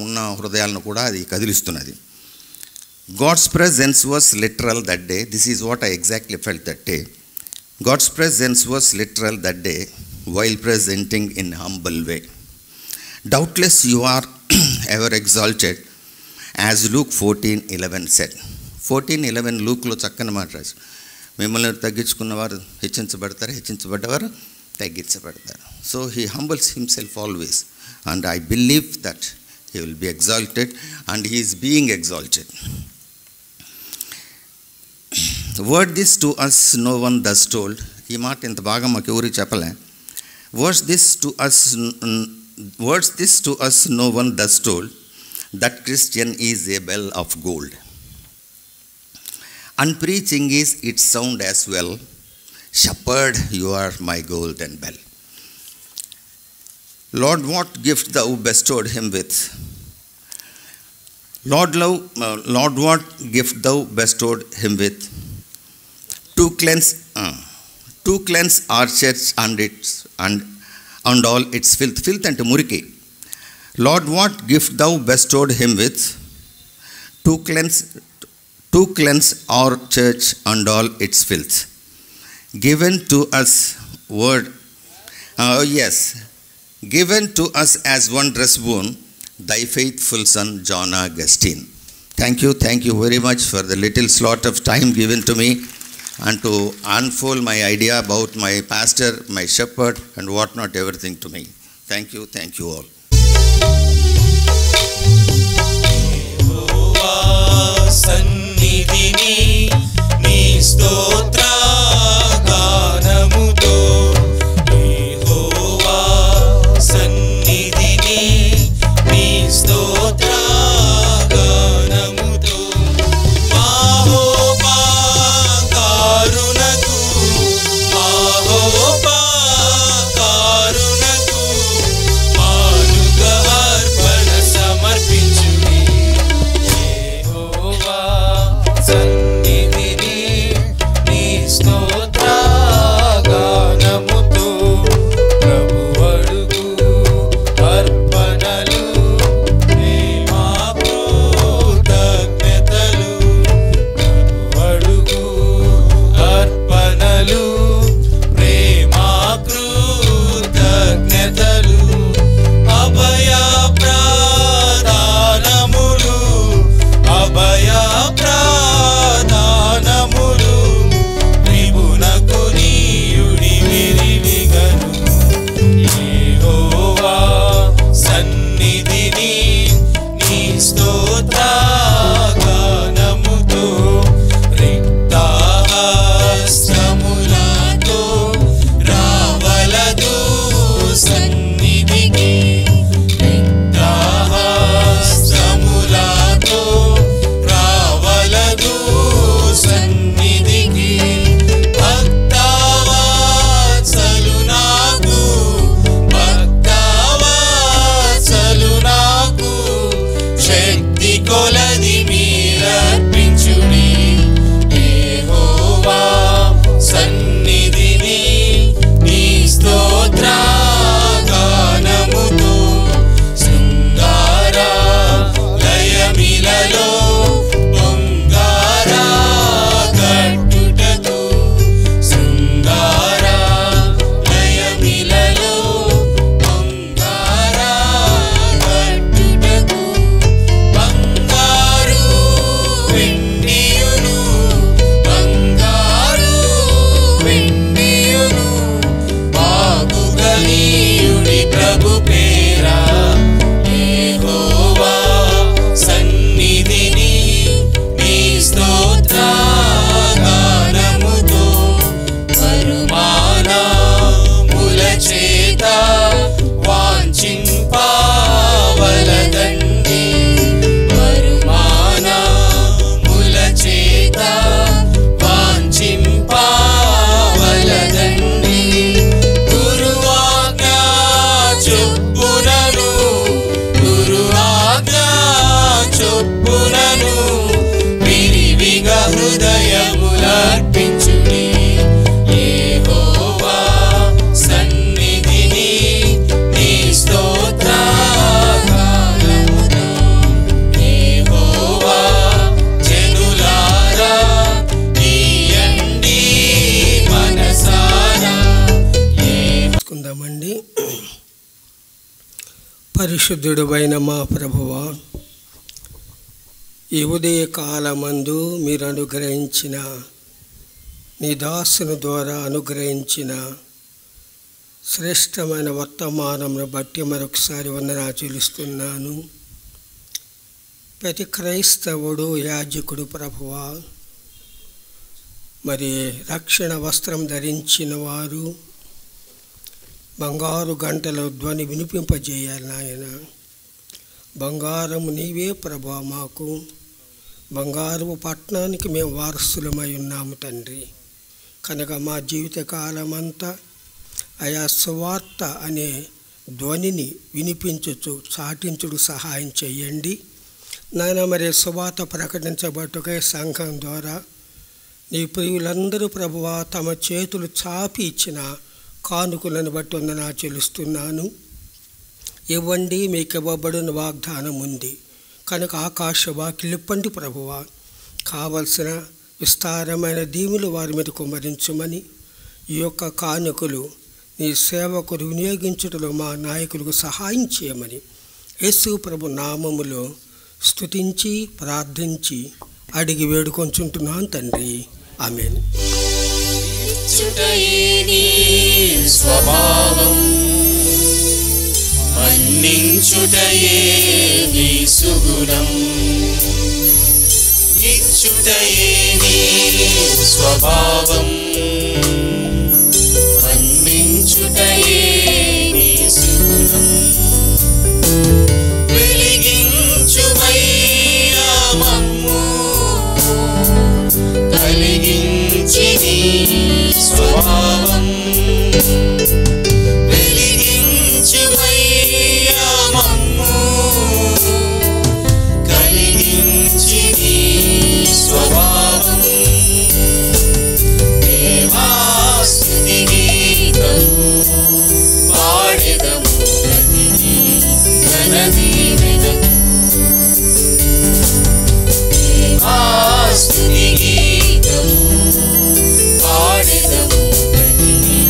ఉన్న హృదయాలను కూడా అది కదిలిస్తున్నది. God's presence was literal that day. This is what I exactly felt that day. God's presence was literal that day while presenting in humble way. Doubtless you are ever exalted as Luke 14:11 said. 14:11 Lukeలో చక్కని మాట రాసి, మిమ్మల్ని తగ్గించుకున్నవారు హెచ్చించబడతారు, హెచ్చించబడ్డవారు తగ్గించబడతారు. So he humbles himself always, and I believe that he will be exalted and he is being exalted. Word this to us no one thus told. ఈ మాట ఇంత బాగా మాకు ఎవరికి చెప్పలే. Words this to us no one thus told that Christian is a bell of gold. And preaching is its sound as well. Shepherd, you are my golden bell. Lord, what gift thou bestowed him with? Lord, what gift thou bestowed him with? To cleanse our church and all its filth. Filth and muriki. Lord, what gift thou bestowed him with? To cleanse our church and all its filth. Given to us given to us as one dress boon, thy faithful son John Augustine. Thank you very much for the little slot of time given to me and to unfold my idea about my pastor, my shepherd and what not everything to me. Thank you all. సన్నిధిని నీ స్తోత్ర గానముతో, యెహోవా సన్నిధిని నీ స్తోత్ర గానముతో, మహోపకారునకు మానుగ అర్పణ సమర్పించుడి. సన్నిధిని నీ పరిశుద్ధుడైన మా ప్రభువా, ఈ ఉదయ కాలమందు మీరు అనుగ్రహించిన నీ దాసుని ద్వారా అనుగ్రహించిన శ్రేష్టమైన వర్తమానమును బట్టి మరొకసారి వందనాలు చెల్లిస్తున్నాను. ప్రతి క్రైస్తవుడు యాజకుడు ప్రభువా, మరి రక్షణ వస్త్రం ధరించిన వారు బంగారు గంటల ధ్వని వినిపింపజేయాలి నాయన. బంగారము నీవే ప్రభా, మాకు బంగారు పట్టణానికి మేము వారసులమై ఉన్నాము తండ్రి. కనుక మా జీవిత కాలమంతా ఆయా సువార్త అనే ధ్వనిని వినిపించుచు చాటించుడు సహాయం చేయండి నాయన. మరి సువార్త ప్రకటించబట్టుకై సంఘం ద్వారా నీ ప్రియులందరూ ప్రభువా తమ చేతులు చాపి ఇచ్చిన కానుకలను బట్టి వందనాలు చెల్లిస్తున్నాను. ఇవ్వండి, మీకు ఇవ్వబడిన వాగ్దానం ఉంది కనుక ఆకాశ వాకిలిప్పండి ప్రభువా. కావలసిన విస్తారమైన దీవులు వారి మీద కుమ్మరించమని, ఈ యొక్క కానుకలు నీ సేవకులు వినియోగించడంలో మా నాయకులకు సహాయం చేయమని యేసు ప్రభు నామములో స్తుతించి ప్రార్థించి అడిగి వేడుకొంచుంటున్నాను తండ్రి. ఆమేన్. స్వభావం మన్నించుటయే నీ సుగుణం, ఇచ్చుటయే నీ స్వభావం, మన్నించుటయే నీ సుగుణం. వెలిగించుమయ్యా మమ్ము, కలిగించి నీ స్వభావం. వెలిగించుమయ్యా మమ్ము, కలిగించి నీ స్వభావం. దేవా స్తుతి గీతము పాడెదము ప్రతిని ఘన దీవెనకు. దేవా స్తుతి గీతము పాడెదము ప్రతిని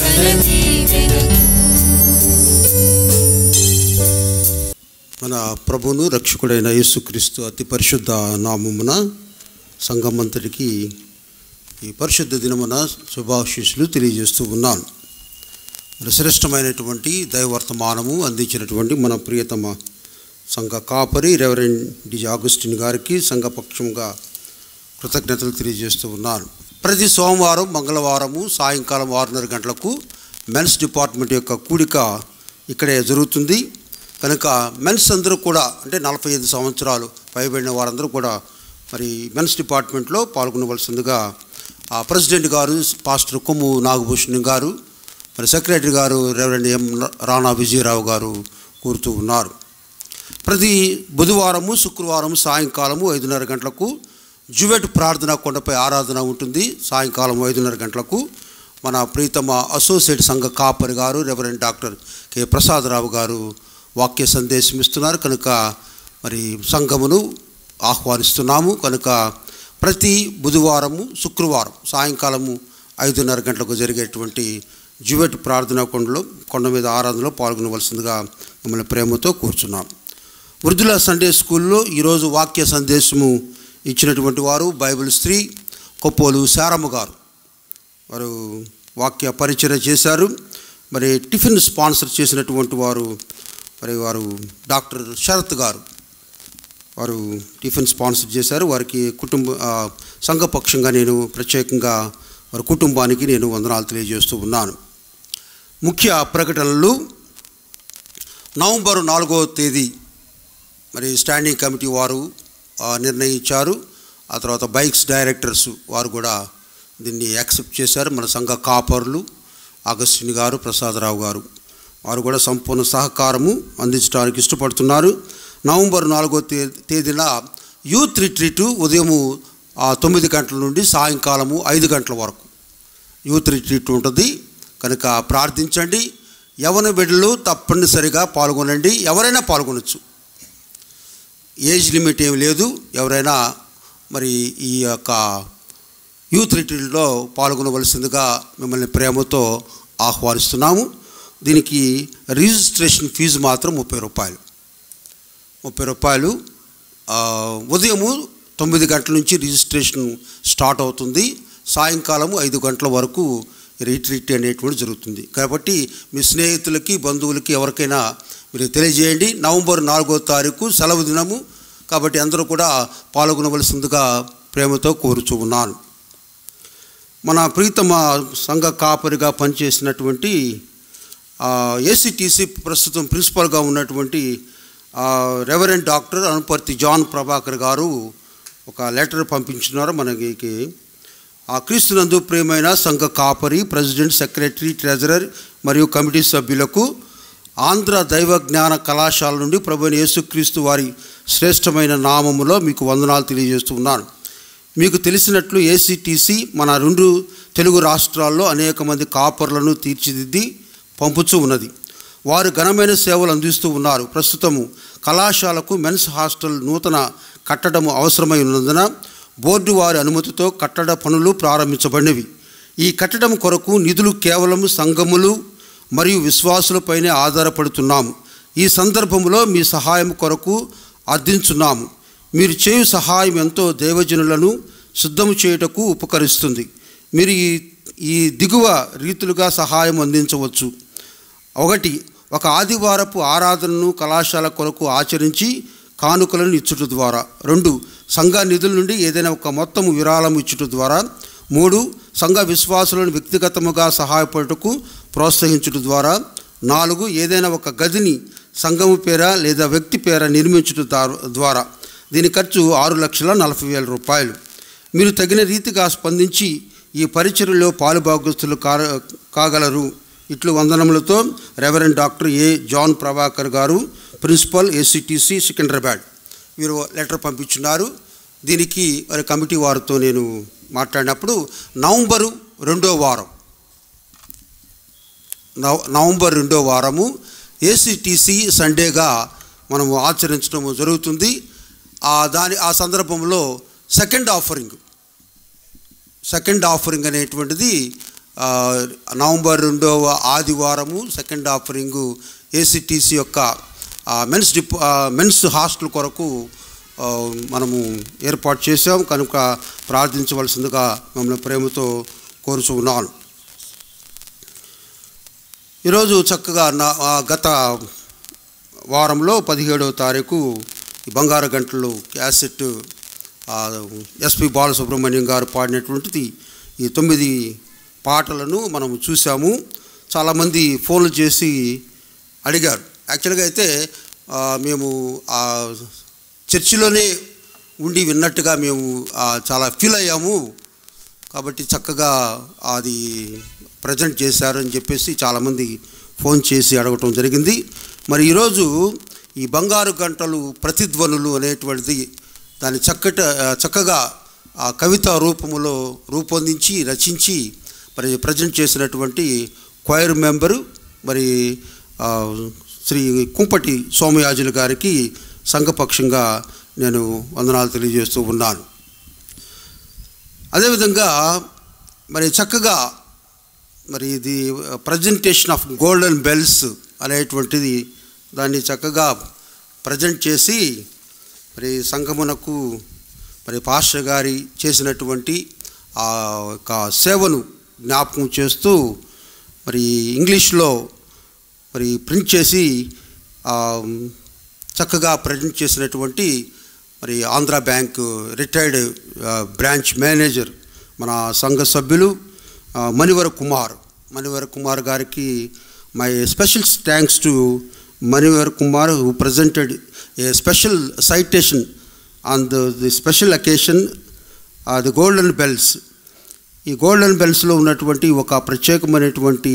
ఘన దీవెనకు. మన ప్రభువును రక్షకుడైన యేసుక్రీస్తు అతి పరిశుద్ధ నామమున సంఘమంతటికి ఈ పరిశుద్ధ దినమున శుభాశీస్సులు తెలియజేస్తూ ఉన్నాను. మరి శ్రేష్టమైనటువంటి దైవర్తమానము అందించినటువంటి మన ప్రియతమ సంఘ కాపరి రెవరెండ్ డి ఆగస్టిన్ గారికి సంఘపక్షంగా కృతజ్ఞతలు తెలియజేస్తూ ఉన్నాను. ప్రతి సోమవారం మంగళవారము సాయంకాలం 6:30 గంటలకు మెన్స్ డిపార్ట్మెంట్ యొక్క కూడిక ఇక్కడే జరుగుతుంది. కనుక మెన్స్ అందరూ కూడా అంటే 45 సంవత్సరాలు పైబడిన వారందరూ కూడా మరి మెన్స్ డిపార్ట్మెంట్లో పాల్గొనవలసిందిగా ప్రెసిడెంట్ గారు పాస్టర్ కొమ్ము నాగభూషణ్ గారు, మరి సెక్రటరీ గారు రెవరెండ్ ఎం రాణా విజయరావు గారు కోరుతూ ఉన్నారు. ప్రతి బుధవారము శుక్రవారం సాయంకాలము 5:30 గంటలకు జువెట్ ప్రార్థన కొండపై ఆరాధన ఉంటుంది. సాయంకాలం 5:30 గంటలకు మన ప్రీతమ అసోసియేట్ సంఘ కాపరి గారు రెవరెండ్ డాక్టర్ కె ప్రసాదరావు గారు వాక్య సందేశం ఇస్తున్నారు. కనుక మరి సంఘమును ఆహ్వానిస్తున్నాము. కనుక ప్రతి బుధవారము శుక్రవారం సాయంకాలము 5:30 గంటలకు జరిగేటువంటి జువెట్ ప్రార్థనా కొండ మీద ఆరాధనలో పాల్గొనవలసిందిగా మిమ్మల్ని ప్రేమతో కూర్చున్నాం. వృద్ధుల సండే స్కూల్లో ఈరోజు వాక్య సందేశము ఇచ్చినటువంటి వారు బైబిల్ స్త్రీ కొప్పోలు శారమ్మ గారు. వారు వాక్య పరిచయం చేశారు. మరి టిఫిన్ స్పాన్సర్ చేసినటువంటి వారు డాక్టర్ శరత్ గారు. వారు టిఫిన్ స్పాన్సర్ చేశారు. వారికి సంఘపక్షంగా నేను ప్రత్యేకంగా వారి కుటుంబానికి నేను వందనాలు తెలియజేస్తూ ఉన్నాను. ముఖ్య ప్రకటనలు నవంబర్ 4వ తేదీ మరి స్టాండింగ్ కమిటీ వారు నిర్ణయించారు. ఆ తర్వాత బైక్స్ డైరెక్టర్స్ వారు కూడా దీన్ని యాక్సెప్ట్ చేశారు. మన సంఘ కాపరులు ఆగస్టిన్ గారు, ప్రసాదరావు గారు వారు కూడా సంపూర్ణ సహకారము అందించడానికి ఇష్టపడుతున్నారు. నవంబర్ 4వ తేదీన యూత్ రిట్రీట్ ఉదయం 9 గంటల నుండి సాయంకాలము 5 గంటల వరకు యూత్ రిట్రీట్ ఉంటుంది. కనుక ప్రార్థించండి. యవ్వన బిడ్డలు తప్పనిసరిగా పాల్గొనండి. ఎవరైనా పాల్గొనవచ్చు, ఏజ్ లిమిట్ ఏమి లేదు. ఎవరైనా మరి ఈ యొక్క యూత్ రిట్రీట్లో పాల్గొనవలసిందిగా మిమ్మల్ని ప్రేమతో ఆహ్వానిస్తున్నాము. దీనికి రిజిస్ట్రేషన్ ఫీజు మాత్రం 30 రూపాయలు. 30 రూపాయలు. ఉదయము 9 గంటల నుంచి రిజిస్ట్రేషన్ స్టార్ట్ అవుతుంది. సాయంకాలం 5 గంటల వరకు రిట్రీట్ అనేటువంటి జరుగుతుంది. కాబట్టి మీ స్నేహితులకి, బంధువులకి ఎవరికైనా మీరు తెలియజేయండి. నవంబర్ 4వ తారీఖు సెలవు దినము కాబట్టి అందరూ కూడా పాల్గొనవలసిందిగా ప్రేమతో కోరుచూ ఉన్నాను. మన ప్రీతమ సంఘ కాపరిగా పనిచేసినటువంటి ఏసీటీసీ ప్రస్తుతం ప్రిన్సిపల్గా ఉన్నటువంటి reverend doctor Anuparthi John Prabhakar గారు ఒక లెటర్ పంపించినారు మనకి. క్రీస్తునందు ప్రియమైన సంఘ కాపరి, ప్రెసిడెంట్, సెక్రటరీ, ట్రెజరర్ మరియు కమిటీ సభ్యులకు ఆంధ్ర దైవ జ్ఞాన కళాశాల నుండి ప్రభువైన యేసుక్రీస్తు వారి శ్రేష్టమైన నామములో మీకు వందనాలు తెలియజేస్తున్నాను. మీకు తెలిసినట్లు ఏసీటీసీ మన 2 తెలుగు రాష్ట్రాల్లో అనేక మంది కాపర్లను తీర్చిదిద్ది పంపుతూ ఉన్నది. వారు ఘనమైన సేవలు అందిస్తూ ఉన్నారు. ప్రస్తుతము కళాశాలకు మెన్స్ హాస్టల్ నూతన కట్టడము అవసరమై ఉన్నందున బోర్డు వారి అనుమతితో కట్టడ పనులు ప్రారంభించబడినవి. ఈ కట్టడం కొరకు నిధులు కేవలం సంఘములు మరియు విశ్వాసులపైనే ఆధారపడుతున్నాము. ఈ సందర్భంలో మీ సహాయం కొరకు అర్థించున్నాము. మీరు చేయు సహాయం ఎంతో దైవజనులను సిద్ధము చేయుటకు ఉపకరిస్తుంది. మీరు ఈ దిగువ రీతులుగా సహాయం అందించవచ్చు. 1. ఒక ఆదివారపు ఆరాధనను కళాశాల కొరకు ఆచరించి కానుకలను ఇచ్చుట ద్వారా. 2. సంఘ నిధుల నుండి ఏదైనా ఒక మొత్తము విరాళం ఇచ్చుట ద్వారా. 3. సంఘ విశ్వాసులను వ్యక్తిగతముగా సహాయపడుటకు ప్రోత్సహించుట ద్వారా. 4. ఏదైనా ఒక గదిని సంఘము పేర లేదా వ్యక్తి పేర నిర్మించుట ద్వారా. దీని ఖర్చు 6,40,000 రూపాయలు. మీరు తగిన రీతిగా స్పందించి ఈ పరిచర్యలో పాలుభాగస్తులు కాగలరు. ఇట్లు వందనములతో reverend doctor A. John Prabhakar గారు, ప్రిన్సిపల్, ఏసీటీసీ, సికింద్రాబాద్. వీరు లెటర్ పంపించున్నారు. దీనికి మరి కమిటీ వారితో నేను మాట్లాడినప్పుడు నవంబర్ 2వ వారము ఏసీటీసీ సండేగా మనము ఆచరించడం జరుగుతుంది. ఆ సందర్భంలో సెకండ్ ఆఫరింగ్ అనేటువంటిది నవంబర్ 2వ ఆదివారము సెకండ్ ఆఫరింగు ఏసీటీసీ యొక్క మెన్స్ హాస్టల్ కొరకు మనము ఏర్పాటు చేసాం కనుక ప్రార్థించవలసిందిగా మమ్మల్ని ప్రేమతో కోరుచూ ఉన్నాను. ఈరోజు చక్కగా గత వారంలో 17వ తారీఖు ఈ బంగారు గంటలు క్యాసెట్ ఎస్పి బాలసుబ్రహ్మణ్యం గారు పాడినటువంటిది ఈ 9 పాటలను మనం చూసాము. చాలామంది ఫోన్లు చేసి అడిగారు. యాక్చువల్గా అయితే మేము ఆ చర్చిలోనే ఉండి విన్నట్టుగా మేము చాలా ఫీల్ అయ్యాము. కాబట్టి చక్కగా అది ప్రజెంట్ చేశారు అని చెప్పేసి చాలామంది ఫోన్ చేసి అడగటం జరిగింది. మరి ఈరోజు ఈ బంగారు గంటలు ప్రతిధ్వనులు అనేటువంటిది దాన్ని చక్కగా కవితా రూపములో రూపొందించి రచించి మరి ప్రజెంట్ చేసినటువంటి క్వైర్ మెంబరు మరి శ్రీ కుంపటి సోమయాజులు గారికి సంఘపక్షంగా నేను వందనాలు తెలియజేస్తూ ఉన్నాను. అదేవిధంగా మరి చక్కగా మరి ఇది ప్రజెంటేషన్ ఆఫ్ గోల్డెన్ బెల్స్ అనేటువంటిది దాన్ని చక్కగా ప్రజెంట్ చేసి మరి సంఘమునకు మరి పాస్టర్ గారి చేసినటువంటి ఆ యొక్క సేవను జ్ఞాపకం చేస్తూ మరి ఇంగ్లీష్లో మరి ప్రింట్ చేసి చక్కగా ప్రజెంట్ చేసినటువంటి మరి Andhra Bank retired branch manager మన సంఘ సభ్యులు మణివర కుమార్ గారికి my special thanks to Manivar Kumar, who presented a special citation on the special occasion, the Golden Bells. ఈ గోల్డెన్ బెల్స్లో ఉన్నటువంటి ఒక ప్రత్యేకమైనటువంటి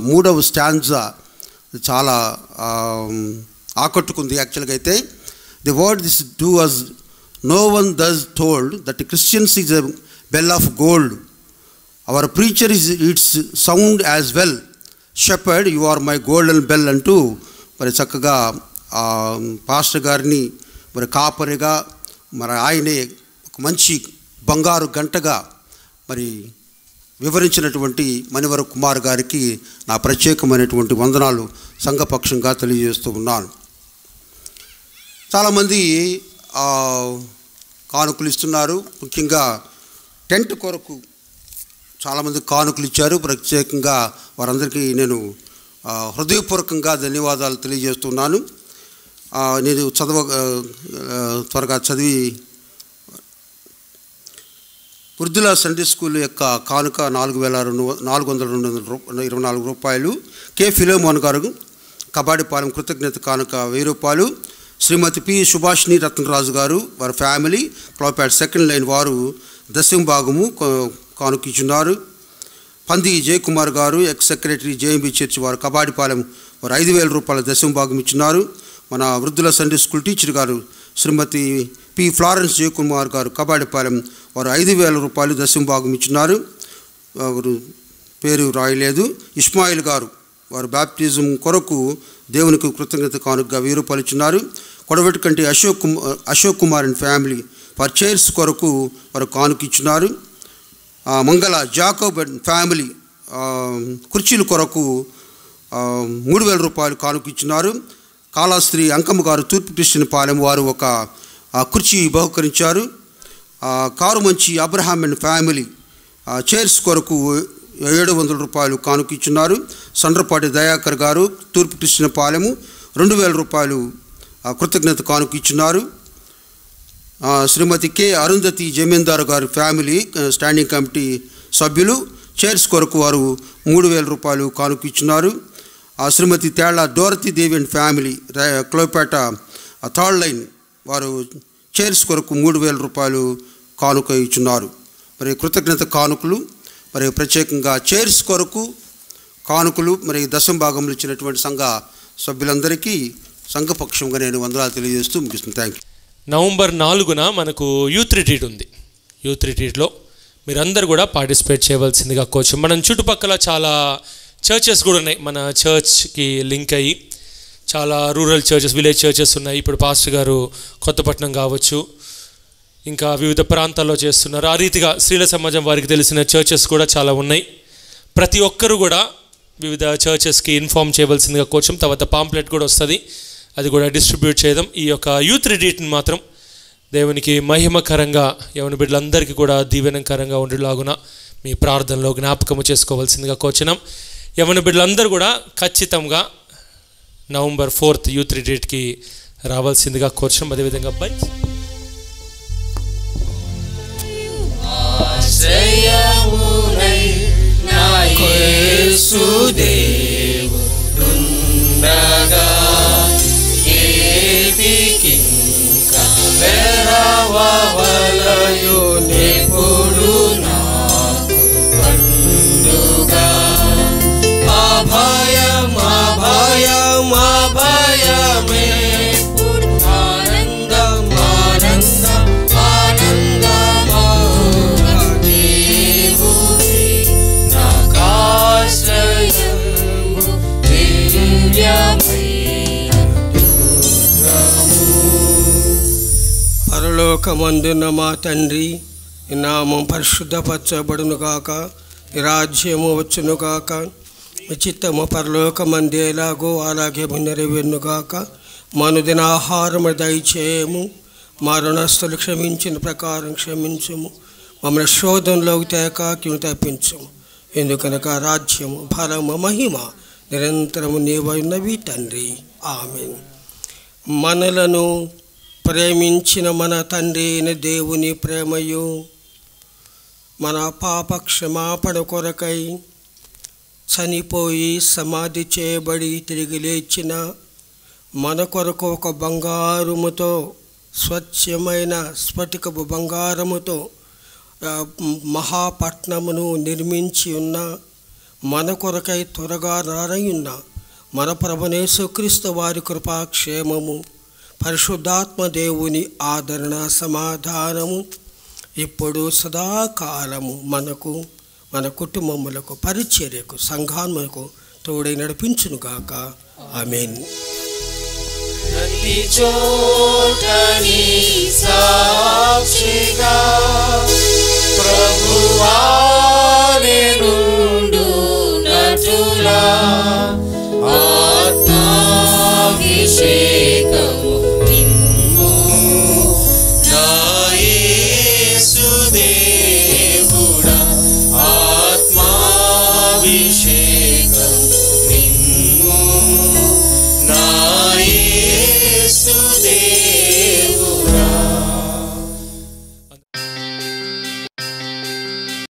3వ స్టాంజా చాలా ఆకట్టుకుంది. యాక్చువల్గా అయితే the word this do us no one thus told that Christians is a bell of gold, our preacher is its sound as well, shepherd you are my golden bell అంటూ మరి చక్కగా పాస్టర్ గారిని మరి కాపరిగా మరి ఆయనే ఒక మంచి బంగారు గంటగా మరి వివరించినటువంటి మణివర కుమార్ గారికి నా ప్రత్యేకమైనటువంటి వందనాలు సంఘపక్షంగా తెలియజేస్తూ ఉన్నాను. చాలామంది కానుకలు ఇస్తున్నారు. ముఖ్యంగా టెంట్ కొరకు చాలామంది కానుకలు ఇచ్చారు. ప్రత్యేకంగా వారందరికీ నేను హృదయపూర్వకంగా ధన్యవాదాలు తెలియజేస్తున్నాను. నేను త్వరగా చదివి వృద్ధుల సండే స్కూల్ యొక్క కానుక 4,424 రూపాయలు. కె ఫిలోమోన్ గారు కబాడిపాలెం కృతజ్ఞత కానుక 1000 రూపాయలు. శ్రీమతి పి సుభాషిణి రత్నరాజు గారు వారి ఫ్యామిలీ క్లోపాడ్ సెకండ్ లైన్ వారు దశమ భాగము కానుక ఇచ్చున్నారు. పంది జయకుమార్ గారు ఎక్స్ సెక్రటరీ జేఎంబీ చర్చ్ వారు కబాడిపాలెం వారు 5,000 రూపాయల దశమ భాగం ఇచ్చున్నారు. మన వృద్ధుల సండే స్కూల్ టీచర్ గారు శ్రీమతి పి ఫ్లారెన్స్ జయకుమార్ గారు కబాడిపాలెం వారు 5,000 రూపాయలు దశమ భాగం ఇచ్చున్నారు. వారు పేరు రాయలేదు. ఇస్మాయిల్ గారు వారు బ్యాప్టిజం కొరకు దేవునికి కృతజ్ఞత కానుకగా 1000 రూపాయలు ఇచ్చున్నారు. కొడవటికంటి అశోక్ కుమార్ అండ్ ఫ్యామిలీ వారి చైర్స్ కొరకు వారు కానుక ఇచ్చున్నారు. మంగళ జాకోబ్ అండ్ ఫ్యామిలీ కుర్చీల కొరకు 3,000 రూపాయలు కానుక ఇచ్చున్నారు. కాళాస్త్రి అంకమ్మ గారు తూర్పు క్రిస్టియన్ పాలెం వారు ఒక కుర్చీ బహుకరించారు. కారు మంచి అబ్రహాం అండ్ ఫ్యామిలీ చైర్స్ కొరకు 700 రూపాయలు కానుక ఇచ్చున్నారు. సండ్రపాటి దయాకర్ గారు తూర్పు క్రిస్టియన్ పాలెము 2,000 రూపాయలు కృతజ్ఞత కానుక ఇచ్చున్నారు. శ్రీమతి కె అరుంధతి జమీందారు గారు ఫ్యామిలీ స్టాండింగ్ కమిటీ సభ్యులు చైర్స్ కొరకు వారు 3,000 రూపాయలు కానుక ఇచ్చున్నారు. Shrimati Tella Dorothy Devi and family క్లోపేట థర్డ్ లైన్ వారు చైర్స్ కొరకు 3,000 రూపాయలు కానుక ఇచ్చున్నారు. మరి కృతజ్ఞత కానుకలు మరి ప్రత్యేకంగా చైర్స్ కొరకు కానుకలు మరి దశమ భాగంలో ఇచ్చినటువంటి సంఘ సభ్యులందరికీ సంఘపక్షంగా నేను వందనాలు తెలియజేస్తూ ముగిస్తుంది. Thank you. నవంబర్ 4న మనకు యూత్ రిట్రీట్ ఉంది. యూత్ రిట్రీట్లో మీరందరూ కూడా పార్టిసిపేట్ చేయవలసిందిగా కోచ్. మనం చుట్టుపక్కల చాలా చర్చెస్ కూడా ఉన్నాయి. మన చర్చ్కి లింక్ అయ్యి చాలా రూరల్ చర్చెస్, విలేజ్ చర్చెస్ ఉన్నాయి. ఇప్పుడు పాస్టర్ గారు కొత్తపట్నం కావచ్చు, ఇంకా వివిధ ప్రాంతాల్లో చేస్తున్నారు. ఆ రీతిగా స్త్రీల సమాజం వారికి తెలిసిన చర్చెస్ కూడా చాలా ఉన్నాయి. ప్రతి ఒక్కరు కూడా వివిధ చర్చెస్కి ఇన్ఫామ్ చేయవలసిందిగా కోచం. తర్వాత పాంప్లెట్ కూడా వస్తుంది, అది కూడా డిస్ట్రిబ్యూట్ చేయడం. ఈ యొక్క యూత్ రిట్రీట్ని మాత్రం దేవునికి మహిమకరంగా యవన బిడ్డలందరికీ కూడా దీవెనకరంగా ఉండేలాగున మీ ప్రార్థనలో జ్ఞాపకము చేసుకోవాల్సిందిగా కోచనం. యవన బిడ్డలందరూ కూడా ఖచ్చితంగా నవంబర్ 4th యూత్ రిట్రీట్కి రావాల్సిందిగా కోచనం. అదేవిధంగా పరలోకమందున మా తండ్రి, ఈ నామం పరిశుద్ధపరచబడునుగాక, ఈ రాజ్యము వచ్చునుగాక, ఈ చిత్తము పరలోకమందేలాగో అలాగే నెరవేరునుగాక. మనుదిన ఆహారము దయచేయము, మా రుణస్తులు క్షమించిన ప్రకారం క్షమించము, మమ్మల్ని శోధనలోకి తేకాకిని తప్పించము. ఎందుకనగా రాజ్యము బలము మహిమ నిరంతరము నీవైనవి తండ్రి. ఆమేన్. మనలను ప్రేమించిన మన తండ్రి అయిన దేవుని ప్రేమయు మన పాప క్షమాపణ కొరకై చనిపోయి సమాధి చేయబడి తిరిగి లేచిన మన కొరకు ఒక బంగారముతో, స్వచ్ఛమైన స్ఫటికపు బంగారముతో మహాపట్నమును నిర్మించి ఉన్న, మన కొరకై త్వరగా రారయున్న మన ప్రభువైన యేసుక్రీస్తు వారి కృపాక్షేమము, పరిశుద్ధాత్మ దేవుని ఆదరణ సమాధానము ఇప్పుడు సదాకాలము మనకు, మన కుటుంబములకు, పరిచర్యకు, సంఘాములకు తోడై నడిపించునుగాక. ఆమేన్. ప్రతి చోటని సాక్షిగా ప్రభువా నేను